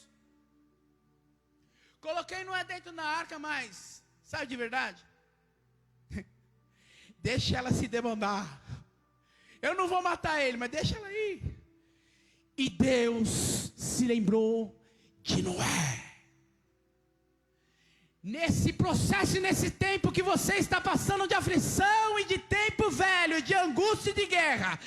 Coloquei Noé dentro da arca, mas sabe de verdade? Deixa ela se demandar. Eu não vou matar ele, mas deixa ela ir. E Deus se lembrou de Noé. Nesse processo e nesse tempo que você está passando de aflição e de tempo velho, de angústia e de guerra,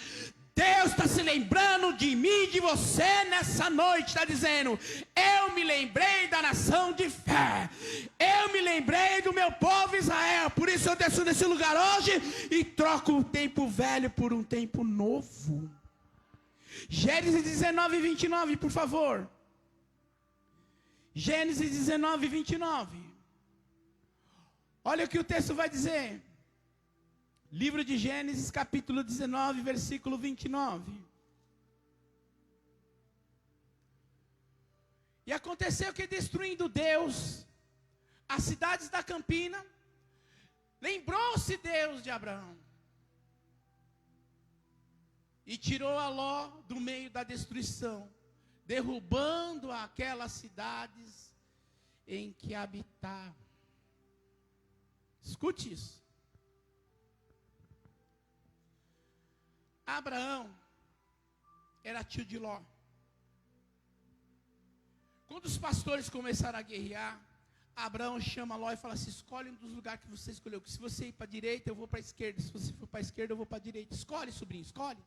Deus está se lembrando de mim e de você nessa noite. Está dizendo, eu me lembrei da nação de fé. Eu me lembrei do meu povo Israel. Por isso eu desço nesse lugar hoje e troco um tempo velho por um tempo novo. Gênesis 19, 29, por favor. Gênesis 19, 29. Olha o que o texto vai dizer. Livro de Gênesis, capítulo 19, versículo 29. E aconteceu que, destruindo Deus as cidades da campina, lembrou-se Deus de Abraão. E tirou a Ló do meio da destruição, derrubando aquelas cidades em que habitava. Escute isso. Abraão era tio de Ló. Quando os pastores começaram a guerrear, Abraão chama Ló e fala assim, escolhe um dos lugares que você escolheu. Que se você ir para a direita, eu vou para a esquerda. Se você for para a esquerda, eu vou para a direita. Escolhe, sobrinho, escolhe.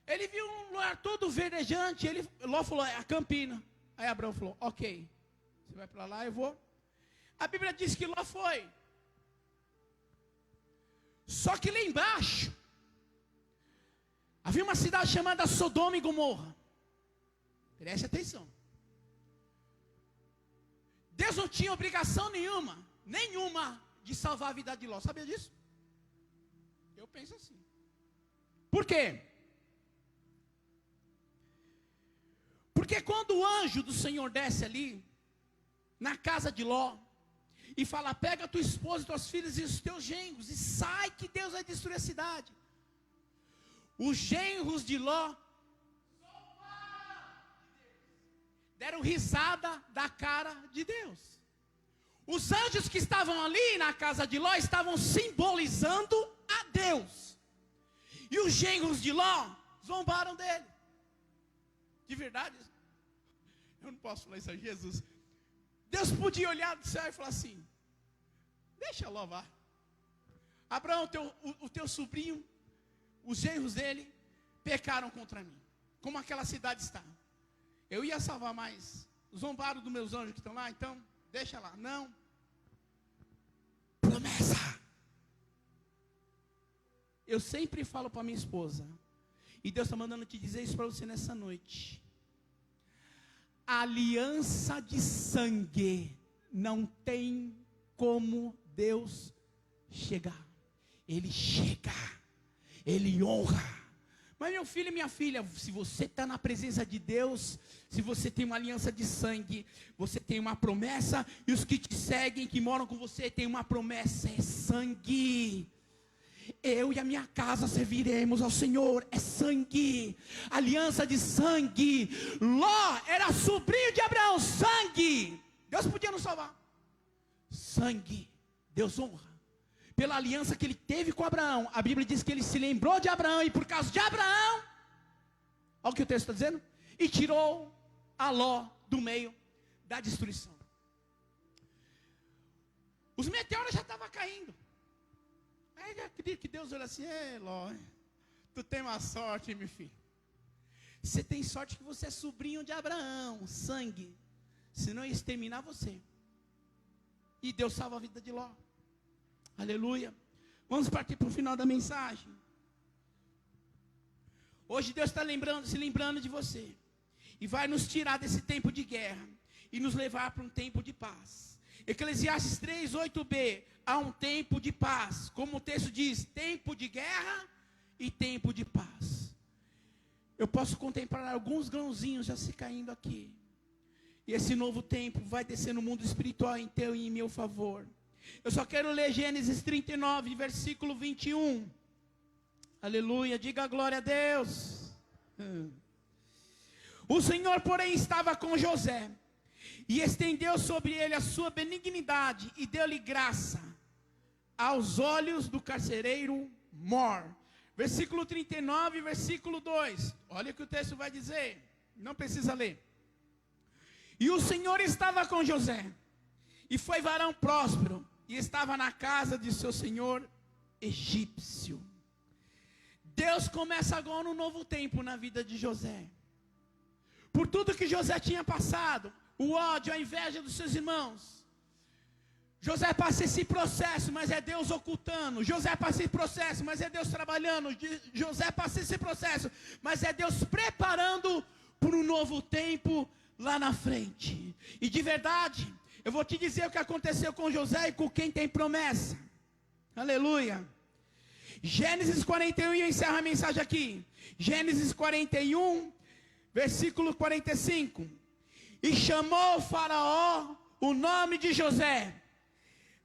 Ele viu um lugar todo verdejante. Ló falou, é a campina. Aí Abraão falou, ok. Você vai para lá, eu vou. A Bíblia diz que Ló foi. Só que lá embaixo Havia uma cidade chamada Sodoma e Gomorra. Preste atenção. Deus não tinha obrigação nenhuma de salvar a vida de Ló. Sabia disso? Eu penso assim. Por quê? Porque quando o anjo do Senhor desce ali, na casa de Ló, e fala, pega tua esposa, tuas filhas e os teus genros, e sai que Deus vai destruir a cidade. Os genros de Ló deram risada da cara de Deus. Os anjos que estavam ali na casa de Ló estavam simbolizando a Deus. E os genros de Ló zombaram dele. De verdade, eu não posso falar isso a Jesus. Deus podia olhar do céu e falar assim, deixa Ló vá. Abraão, o teu sobrinho, os genros dele, pecaram contra mim. Como aquela cidade está. Eu ia salvar, mas zombaram dos meus anjos que estão lá, então deixa lá. Não. Promessa. Eu sempre falo para minha esposa, e Deus está mandando te dizer isso para você nessa noite. Aliança de sangue não tem como Deus chegar. Ele chega, Ele honra. Mas meu filho e minha filha, se você está na presença de Deus, se você tem uma aliança de sangue, você tem uma promessa, e os que te seguem, que moram com você, tem uma promessa, é sangue. Eu e a minha casa serviremos ao Senhor, é sangue, aliança de sangue. Ló era sobrinho de Abraão, sangue. Deus podia nos salvar. Sangue, Deus honra. Pela aliança que ele teve com Abraão, a Bíblia diz que ele se lembrou de Abraão, e por causa de Abraão, olha o que o texto está dizendo, e tirou a Ló do meio da destruição. Os meteoros já estavam caindo. Aí eu acredito que Deus olha assim, Ló, tu tem uma sorte, meu filho. Você tem sorte que você é sobrinho de Abraão, sangue, senão ia exterminar você. E Deus salva a vida de Ló. Aleluia. Vamos partir para o final da mensagem. Hoje Deus está se lembrando de você. E vai nos tirar desse tempo de guerra. E nos levar para um tempo de paz. Eclesiastes 3, 8b. Há um tempo de paz. Como o texto diz, tempo de guerra e tempo de paz. Eu posso contemplar alguns grãozinhos já se caindo aqui. E esse novo tempo vai descer no mundo espiritual em teu e em meu favor. Eu só quero ler Gênesis 39, versículo 21. Aleluia, diga glória a Deus. O Senhor, porém, estava com José, e estendeu sobre ele a sua benignidade, e deu-lhe graça aos olhos do carcereiro mor. Versículo 39, versículo 2. Olha o que o texto vai dizer. Não precisa ler. E o Senhor estava com José, e foi varão próspero, e estava na casa de seu senhor egípcio. Deus começa agora um novo tempo na vida de José. Por tudo que José tinha passado, o ódio, a inveja dos seus irmãos, José passa esse processo, mas é Deus ocultando. José passa esse processo, mas é Deus trabalhando. José passa esse processo, mas é Deus preparando para um novo tempo lá na frente. E de verdade, eu vou te dizer o que aconteceu com José e com quem tem promessa. Aleluia. Gênesis 41, e eu encerro a mensagem aqui. Gênesis 41, versículo 45. E chamou o faraó o nome de José,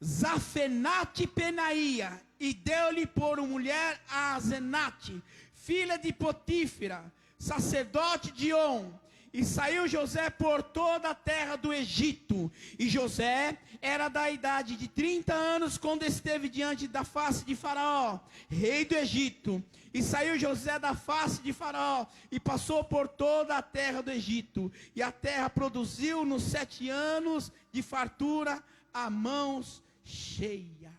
Zafenate Penaía, e deu-lhe por mulher a Asenate, filha de Potífera, sacerdote de On. E saiu José por toda a terra do Egito. E José era da idade de 30 anos quando esteve diante da face de Faraó, rei do Egito. E saiu José da face de Faraó e passou por toda a terra do Egito. E a terra produziu nos 7 anos de fartura a mãos cheias.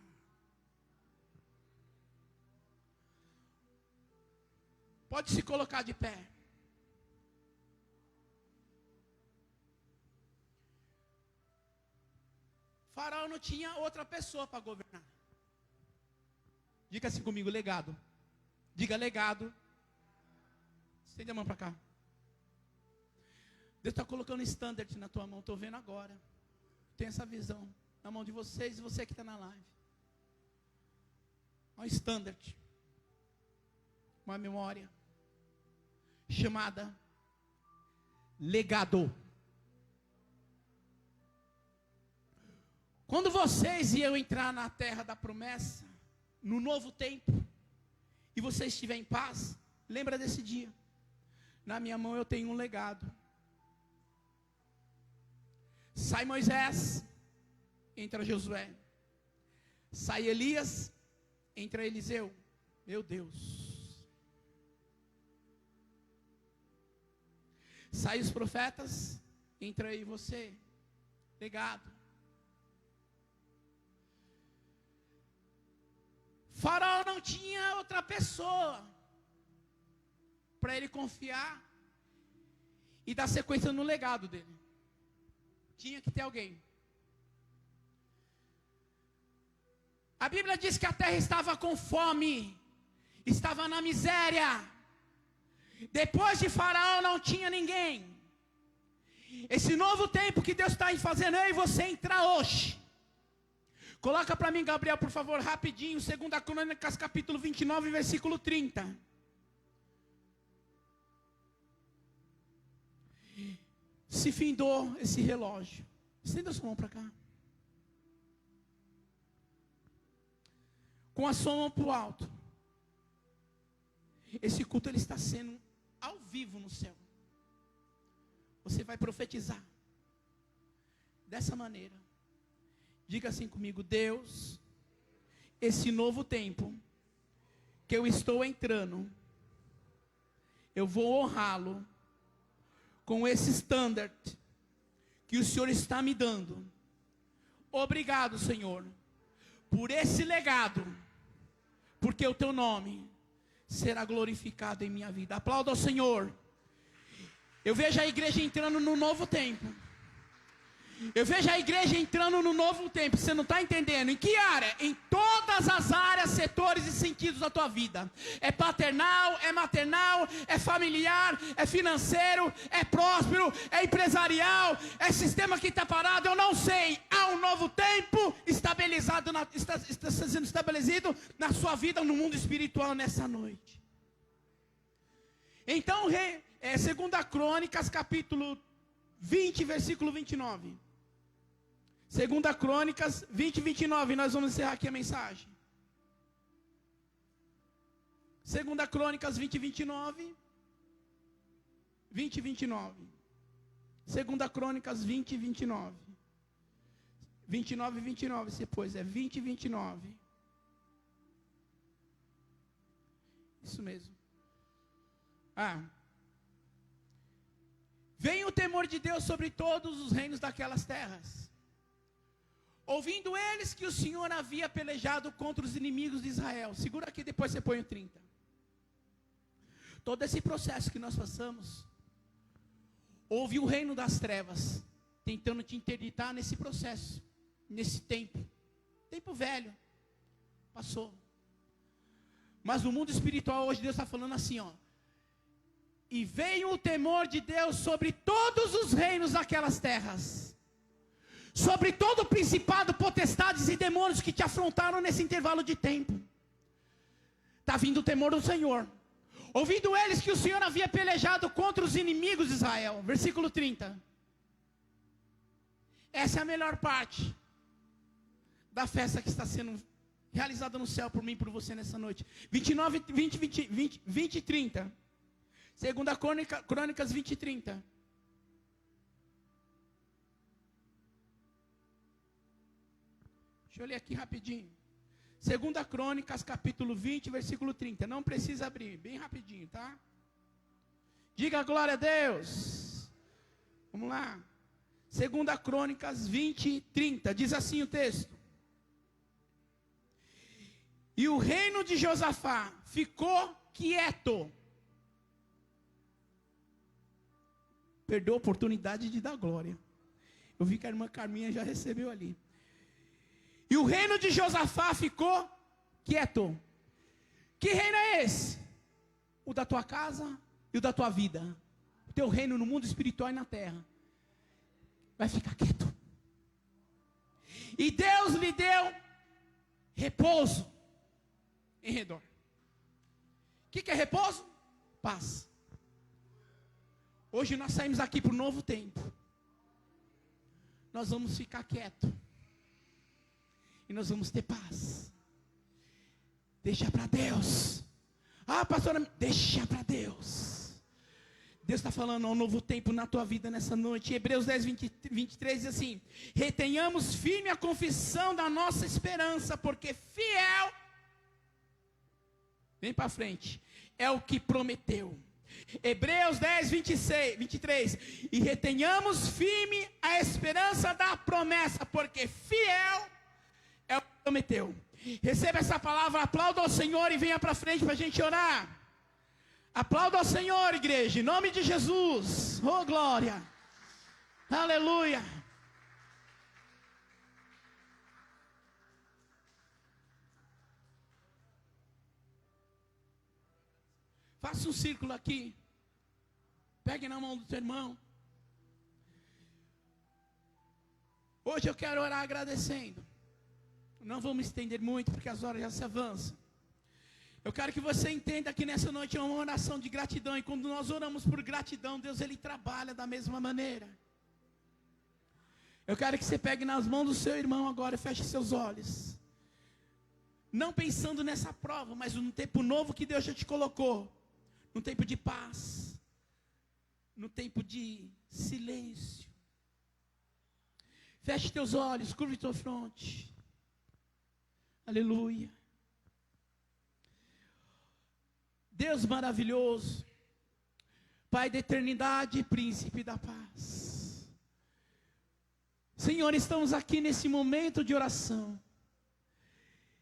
Pode se colocar de pé. Faraó não tinha outra pessoa para governar. Diga assim comigo, legado. Diga legado. Estende a mão para cá. Deus está colocando standard na tua mão. Estou vendo agora. Tem essa visão na mão de vocês e você que está na live. Um standard. Uma memória. Chamada legado. Quando vocês e eu entrar na terra da promessa, no novo tempo, e você estiver em paz, lembra desse dia. Na minha mão eu tenho um legado. Sai Moisés, entra Josué. Sai Elias, entra Eliseu. Meu Deus. Sai os profetas, entra aí você. Legado. Faraó não tinha outra pessoa para ele confiar e dar sequência no legado dele. Tinha que ter alguém. A Bíblia diz que a terra estava com fome, estava na miséria. Depois de Faraó não tinha ninguém. Esse novo tempo que Deus está fazendo eu e você entrar hoje. Coloca para mim, Gabriel, por favor, rapidinho, 2 Crônicas, capítulo 29, versículo 30. Se findou esse relógio. Estenda sua mão para cá. Com a sua mão para o alto. Esse culto ele está sendo ao vivo no céu. Você vai profetizar dessa maneira. Diga assim comigo: Deus, esse novo tempo que eu estou entrando, eu vou honrá-lo com esse standard que o Senhor está me dando. Obrigado, Senhor, por esse legado, porque o teu nome será glorificado em minha vida. Aplauda ao Senhor. Eu vejo a igreja entrando no novo tempo. Eu vejo a igreja entrando no novo tempo. Você não está entendendo? Em que área? Em todas as áreas, setores e sentidos da tua vida. É paternal, é maternal, é familiar, é financeiro, é próspero, é empresarial, é sistema que está parado, eu não sei. Há um novo tempo estabilizado, está sendo estabelecido na sua vida, no mundo espiritual nessa noite. Então, 2 Crônicas, capítulo 20, versículo 29. 2 Crônicas 20, 29. Nós vamos encerrar aqui a mensagem. 2 Crônicas 20, 29. 20, 29. 2 Crônicas 20, 29. 29, 29. Você pôs, é 20, 29. Isso mesmo. Veio o temor de Deus sobre todos os reinos daquelas terras. Ouvindo eles que o Senhor havia pelejado contra os inimigos de Israel. Segura aqui, depois você põe o 30. Todo esse processo que nós passamos, houve o reino das trevas, tentando te interditar nesse processo, nesse tempo. Tempo velho, passou. Mas no mundo espiritual hoje Deus está falando assim, ó. E veio o temor de Deus sobre todos os reinos daquelas terras. Sobre todo o principado, potestades e demônios que te afrontaram nesse intervalo de tempo. Está vindo o temor do Senhor. Ouvindo eles que o Senhor havia pelejado contra os inimigos de Israel. Versículo 30. Essa é a melhor parte da festa que está sendo realizada no céu por mim e por você nessa noite. 20 e 30. 2 Crônicas 20 e 30. Deixa eu ler aqui rapidinho. 2 Crônicas, capítulo 20, versículo 30. Não precisa abrir, bem rapidinho, tá? Diga glória a Deus. Vamos lá. 2 Crônicas 20 e 30. Diz assim o texto. E o reino de Josafá ficou quieto. Perdeu a oportunidade de dar glória. Eu vi que a irmã Carminha já recebeu ali. E o reino de Josafá ficou quieto. Que reino é esse? O da tua casa, e o da tua vida, o teu reino no mundo espiritual e na terra, vai ficar quieto. E Deus lhe deu repouso em redor. O que é repouso? Paz. Hoje nós saímos aqui para um novo tempo. Nós vamos ficar quietos. E nós vamos ter paz. Deixa para Deus. Ah, pastora, deixa para Deus. Deus está falando um novo tempo na tua vida nessa noite. Hebreus 10, 23 diz assim: retenhamos firme a confissão da nossa esperança, porque fiel, vem para frente, é o que prometeu. Hebreus 10, 23, e retenhamos firme a esperança da promessa, porque fiel é o que prometeu. Receba essa palavra, aplauda ao Senhor e venha para frente para a gente orar. Aplauda ao Senhor, igreja, em nome de Jesus. Oh, glória. Aleluia. Faça um círculo aqui. Pegue na mão do teu irmão. Hoje eu quero orar agradecendo. Não vou me estender muito, porque as horas já se avançam. Eu quero que você entenda que nessa noite é uma oração de gratidão. E quando nós oramos por gratidão, Deus ele trabalha da mesma maneira. Eu quero que você pegue nas mãos do seu irmão agora e feche seus olhos. Não pensando nessa prova, mas num tempo novo que Deus já te colocou. Num tempo de paz. Num tempo de silêncio. Feche teus olhos, curve tua fronte. Aleluia. Deus maravilhoso, Pai da eternidade, príncipe da paz. Senhor, estamos aqui nesse momento de oração.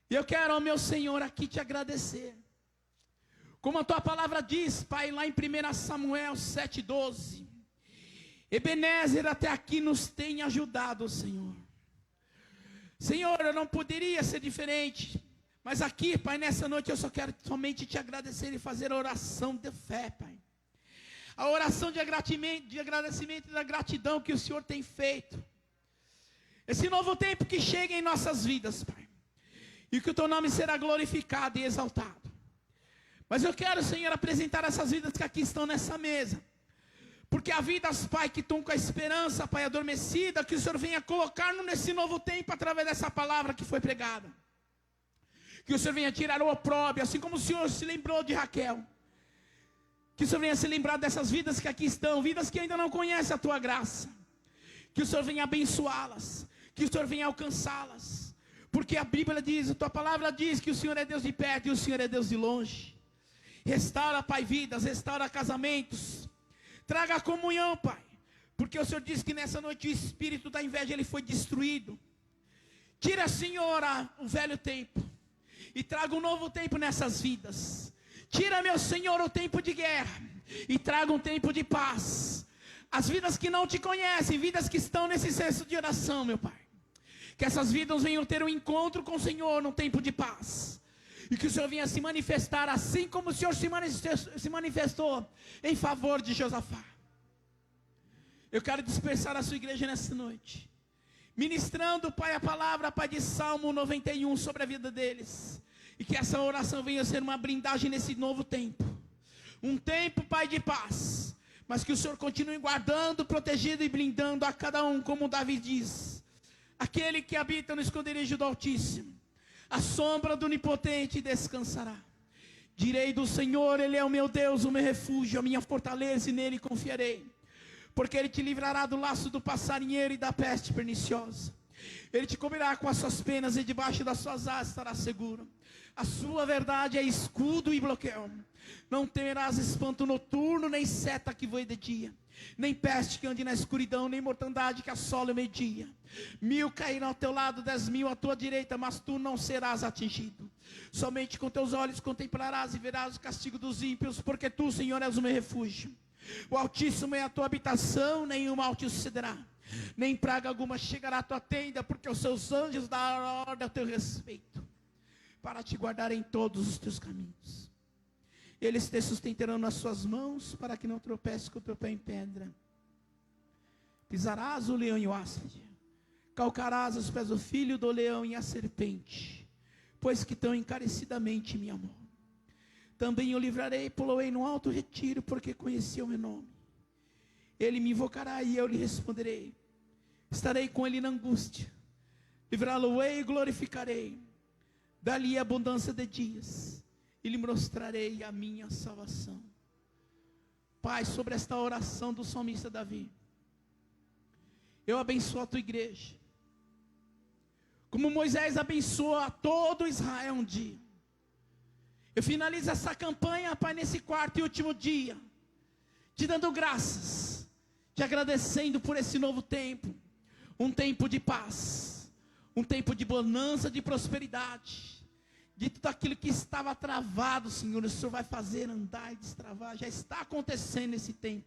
E eu quero, ó meu Senhor, aqui te agradecer. Como a tua palavra diz, Pai, lá em 1 Samuel 7,12. Ebenezer até aqui nos tem ajudado, Senhor. Senhor, eu não poderia ser diferente. Mas aqui, Pai, nessa noite eu só quero somente te agradecer e fazer a oração de fé, Pai. A oração de agradecimento e da gratidão que o Senhor tem feito. Esse novo tempo que chega em nossas vidas, Pai. E que o teu nome será glorificado e exaltado. Mas eu quero, Senhor, apresentar essas vidas que aqui estão nessa mesa. Porque há vidas, Pai, que estão com a esperança, Pai, adormecida, que o Senhor venha colocar nesse novo tempo através dessa palavra que foi pregada. Que o Senhor venha tirar o opróbrio, assim como o Senhor se lembrou de Raquel. Que o Senhor venha se lembrar dessas vidas que aqui estão, vidas que ainda não conhecem a tua graça. Que o Senhor venha abençoá-las, que o Senhor venha alcançá-las. Porque a Bíblia diz, a tua palavra diz que o Senhor é Deus de perto e o Senhor é Deus de longe. Restaura, Pai, vidas, restaura casamentos. Traga a comunhão, Pai. Porque o Senhor diz que nessa noite o espírito da inveja ele foi destruído. Tira, Senhor, o velho tempo. E traga um novo tempo nessas vidas. Tira, meu Senhor, o tempo de guerra. E traga um tempo de paz. As vidas que não te conhecem, vidas que estão nesse cesto de oração, meu Pai. Que essas vidas venham ter um encontro com o Senhor num tempo de paz. E que o Senhor venha se manifestar assim como o Senhor se manifestou em favor de Josafá. Eu quero dispersar a sua igreja nessa noite. Ministrando, Pai, a palavra, Pai, de Salmo 91 sobre a vida deles. E que essa oração venha ser uma blindagem nesse novo tempo. Um tempo, Pai, de paz. Mas que o Senhor continue guardando, protegendo e blindando a cada um, como Davi diz. Aquele que habita no esconderijo do Altíssimo, a sombra do Onipotente descansará. Direi do Senhor, Ele é o meu Deus, o meu refúgio, a minha fortaleza, e nele confiarei. Porque Ele te livrará do laço do passarinheiro e da peste perniciosa. Ele te cobrirá com as suas penas e debaixo das suas asas estará seguro. A sua verdade é escudo e bloqueio. Não temerás espanto noturno, nem seta que voe de dia, nem peste que ande na escuridão, nem mortandade que assola o meio-dia. 1000 cairão ao teu lado, 10.000 à tua direita, mas tu não serás atingido. Somente com teus olhos contemplarás e verás o castigo dos ímpios, porque tu, Senhor, és o meu refúgio. O Altíssimo é a tua habitação, nenhum mal te sucederá, nem praga alguma chegará à tua tenda, porque os seus anjos darão ordem a teu respeito, para te guardar em todos os teus caminhos. Eles te sustentarão nas suas mãos, para que não tropece com o teu pé em pedra. Pisarás o leão e o áspide, calcarás os pés do filho do leão e a serpente, pois que tão encarecidamente me amou. Também o livrarei e poloei no alto retiro, porque conheci o meu nome. Ele me invocará e eu lhe responderei. Estarei com ele na angústia, livrá-lo-ei e glorificarei. Dali a abundância de dias, e lhe mostrarei a minha salvação. Pai, sobre esta oração do salmista Davi, eu abençoo a tua igreja, como Moisés abençoou a todo Israel um dia. Eu finalizo essa campanha, Pai, nesse quarto e último dia, te dando graças, te agradecendo por esse novo tempo, um tempo de paz, um tempo de bonança, de prosperidade, de tudo aquilo que estava travado, Senhor, o Senhor vai fazer andar e destravar, já está acontecendo esse tempo.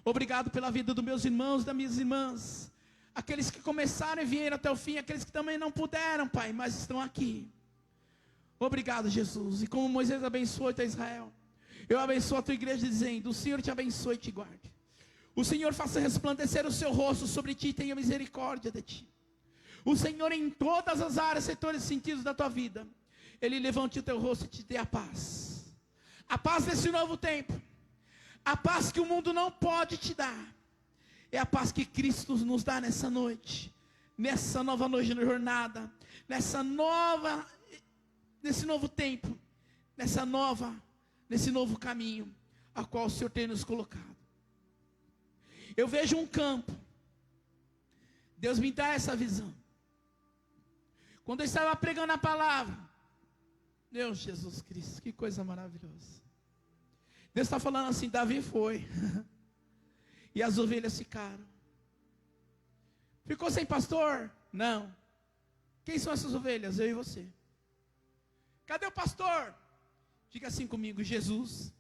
Obrigado pela vida dos meus irmãos, das minhas irmãs, aqueles que começaram e vieram até o fim, aqueles que também não puderam, Pai, mas estão aqui. Obrigado, Jesus. E como Moisés abençoou a Israel, eu abençoo a tua igreja dizendo: o Senhor te abençoe e te guarde. O Senhor faça resplandecer o seu rosto sobre ti e tenha misericórdia de ti. O Senhor, em todas as áreas, setores e sentidos da tua vida, Ele levante o teu rosto e te dê a paz. A paz desse novo tempo. A paz que o mundo não pode te dar. É a paz que Cristo nos dá nessa noite. Nessa nova noite de jornada. Nesse novo tempo. Nesse novo caminho. A qual o Senhor tem nos colocado. Eu vejo um campo. Deus me dá essa visão. Quando eu estava pregando a palavra. Deus, Jesus Cristo, que coisa maravilhosa. Deus está falando assim: Davi foi. E as ovelhas ficaram. Ficou sem pastor? Não. Quem são essas ovelhas? Eu e você. Cadê o pastor? Diga assim comigo: Jesus.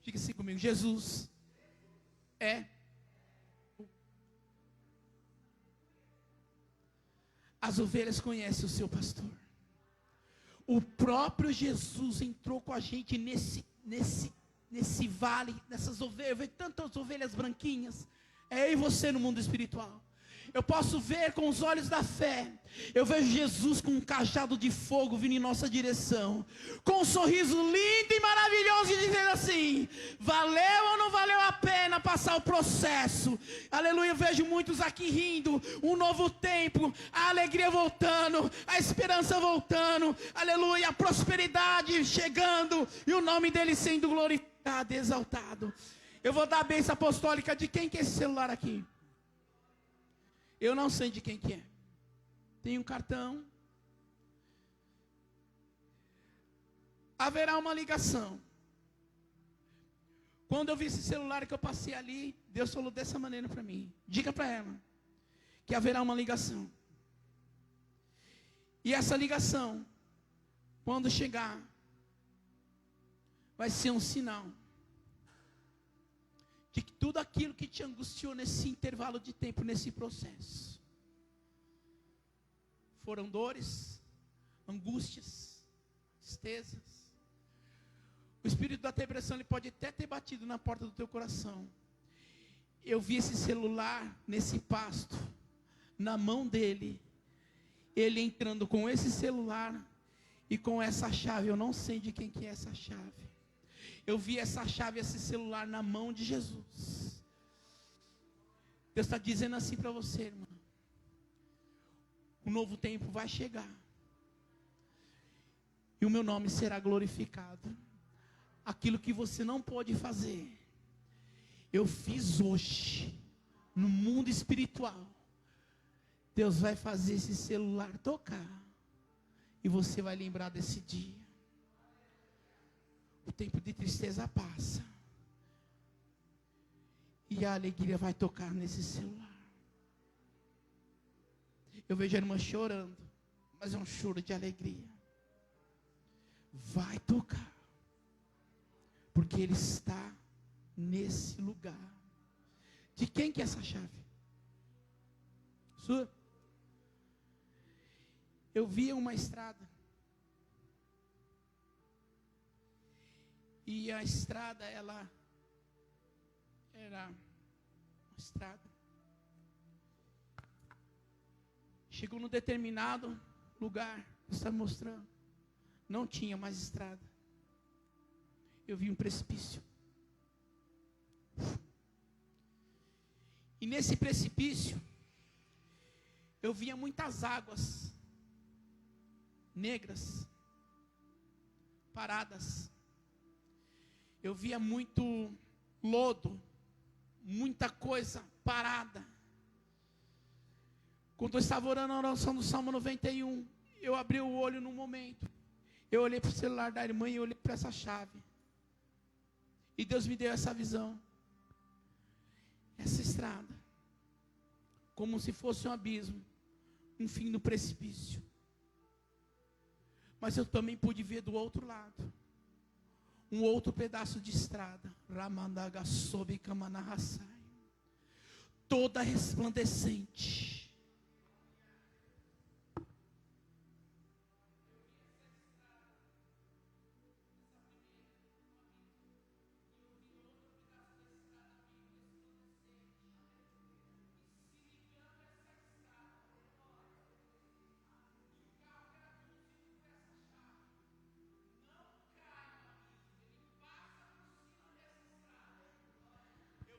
Diga assim comigo: Jesus é. As ovelhas conhecem o seu pastor. O próprio Jesus entrou com a gente nesse vale, nessas ovelhas. Eu vejo tantas ovelhas branquinhas. É eu e você no mundo espiritual. Eu posso ver com os olhos da fé. Eu vejo Jesus com um cajado de fogo vindo em nossa direção, com um sorriso lindo e maravilhoso, e dizendo assim: valeu ou não valeu a pena passar o processo? Aleluia. Eu vejo muitos aqui rindo. Um novo tempo, a alegria voltando, a esperança voltando, aleluia, a prosperidade chegando, e o nome dele sendo glorificado e exaltado. Eu vou dar a bênção apostólica. De quem que é esse celular aqui? Eu não sei de quem que é. Tem um cartão. Haverá uma ligação. Quando eu vi esse celular que eu passei ali, Deus falou dessa maneira para mim: diga para ela que haverá uma ligação. E essa ligação, quando chegar, vai ser um sinal de que tudo aquilo que te angustiou nesse intervalo de tempo, nesse processo, foram dores, angústias, tristezas. O espírito da depressão, ele pode até ter batido na porta do teu coração. Eu vi esse celular nesse pasto, na mão dele, ele entrando com esse celular e com essa chave. Eu não sei de quem que é essa chave. Eu vi essa chave, esse celular na mão de Jesus. Deus está dizendo assim para você, irmão: o novo tempo vai chegar. E o meu nome será glorificado. Aquilo que você não pode fazer, eu fiz hoje, no mundo espiritual. Deus vai fazer esse celular tocar. E você vai lembrar desse dia. O tempo de tristeza passa. E a alegria vai tocar nesse celular. Eu vejo a irmã chorando, mas é um choro de alegria. Vai tocar. Porque Ele está nesse lugar. De quem que é essa chave? Sua? Eu via uma estrada. E a estrada, ela era uma estrada. Chegou num determinado lugar, está mostrando, não tinha mais estrada. Eu vi um precipício. E nesse precipício, eu via muitas águas negras, paradas. Eu via muito lodo, muita coisa parada. Quando eu estava orando a oração do Salmo 91, eu abri o olho num momento. Eu olhei para o celular da irmã e olhei para essa chave. E Deus me deu essa visão. Essa estrada, como se fosse um abismo, um fim no precipício. Mas eu também pude ver do outro lado, um outro pedaço de estrada, Ramandaga sob Kamanahasai, toda resplandecente.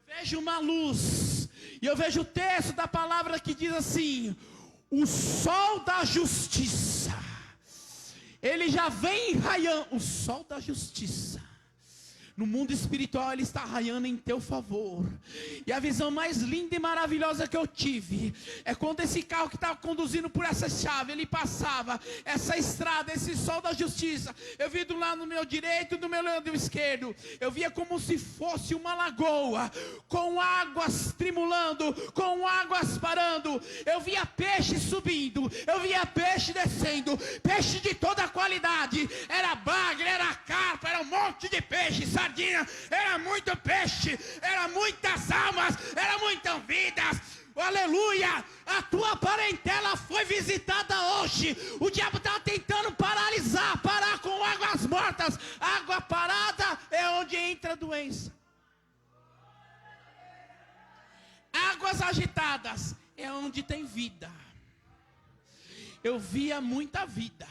Vejo uma luz, e eu vejo o texto da palavra que diz assim: o sol da justiça, ele já vem raiando, o sol da justiça. No mundo espiritual ele está raiando em teu favor. E a visão mais linda e maravilhosa que eu tive é quando esse carro que estava conduzindo por essa chave, ele passava essa estrada, esse sol da justiça. Eu vi do lado do meu direito e do meu lado esquerdo. Eu via como se fosse uma lagoa, com águas tremulando, com águas parando. Eu via peixe subindo, eu via peixe descendo, peixe de toda qualidade. Era bagre, era carpa, era um monte de peixe, sardinha, era muito peixe, era muitas almas, era muitas vidas. Aleluia, a tua parentela foi visitada hoje. O diabo estava tentando parar com águas mortas. Água parada é onde entra a doença. Águas agitadas é onde tem vida. Eu via muita vida,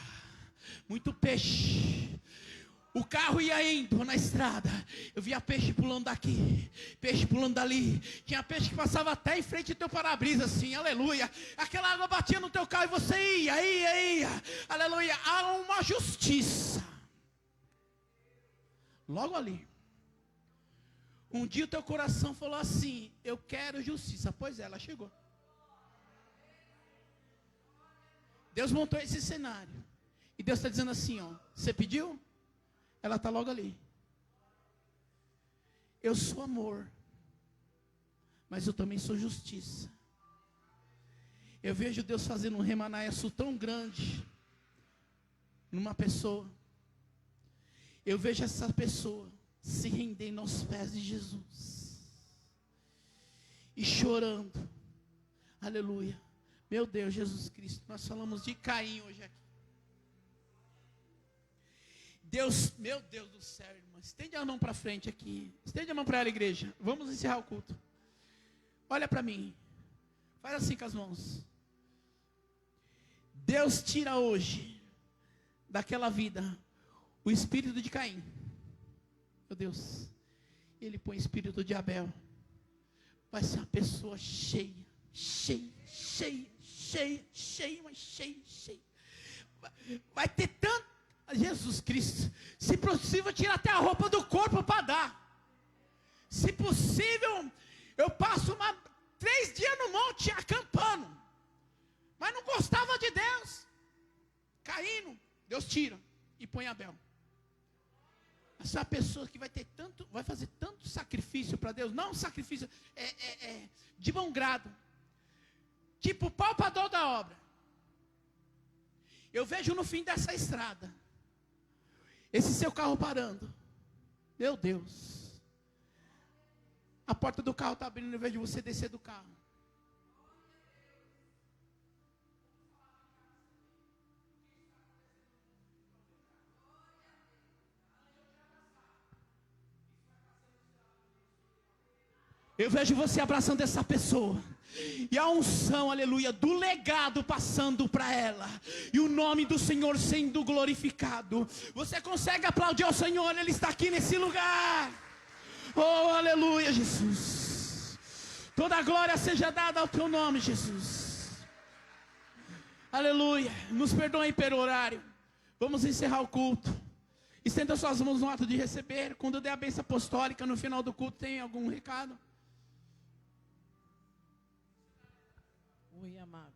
muito peixe. O carro ia indo na estrada, eu via peixe pulando daqui, peixe pulando dali. Tinha peixe que passava até em frente do teu para-brisa assim, aleluia. Aquela água batia no teu carro e você ia, aleluia. Há uma justiça. Logo ali. Um dia o teu coração falou assim: eu quero justiça. Pois é, ela chegou. Deus montou esse cenário. E Deus está dizendo assim, ó: você pediu? Ela está logo ali. Eu sou amor, mas eu também sou justiça. Eu vejo Deus fazendo um remanaiaçu tão grande numa pessoa. Eu vejo essa pessoa se rendendo aos pés de Jesus e chorando. Aleluia. Meu Deus, Jesus Cristo, nós falamos de Caim hoje aqui. Deus, meu Deus do céu, irmã, estende a mão para frente aqui. Estende a mão para ela, igreja. Vamos encerrar o culto. Olha para mim. Faz assim com as mãos. Deus tira hoje daquela vida o espírito de Caim. Meu Deus. Ele põe o espírito de Abel. Vai ser uma pessoa cheia. Vai ter tanto. Jesus Cristo, se possível, tira até a roupa do corpo para dar. Se possível, eu passo 3 dias no monte acampando, mas não gostava de Deus. Caindo, Deus tira e põe Abel. Essa pessoa que vai fazer tanto sacrifício para Deus, não sacrifício de bom grado, tipo palpador da obra. Eu vejo no fim dessa estrada esse seu carro parando. Meu Deus. A porta do carro está abrindo ao invés de você descer do carro. Eu vejo você abraçando essa pessoa. E a unção, aleluia, do legado passando para ela. E o nome do Senhor sendo glorificado. Você consegue aplaudir ao Senhor? Ele está aqui nesse lugar. Oh, aleluia, Jesus. Toda a glória seja dada ao teu nome, Jesus. Aleluia. Nos perdoem pelo horário. Vamos encerrar o culto. Estenda suas mãos no ato de receber. Quando der a bênção apostólica no final do culto, tem algum recado? Oi, amados.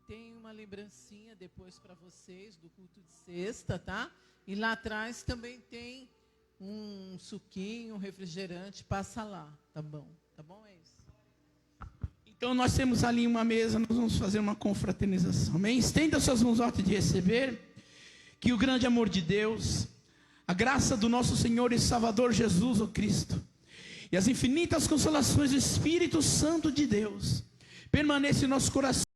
Tem uma lembrancinha depois para vocês do culto de sexta, tá? E lá atrás também tem um suquinho, um refrigerante. Passa lá, tá bom? Tá bom? É isso. Então nós temos ali uma mesa, nós vamos fazer uma confraternização. Amém? Estenda suas mãos no ato de receber. Que o grande amor de Deus, a graça do nosso Senhor e Salvador Jesus, o Cristo, e as infinitas consolações do Espírito Santo de Deus permaneçam em nosso coração.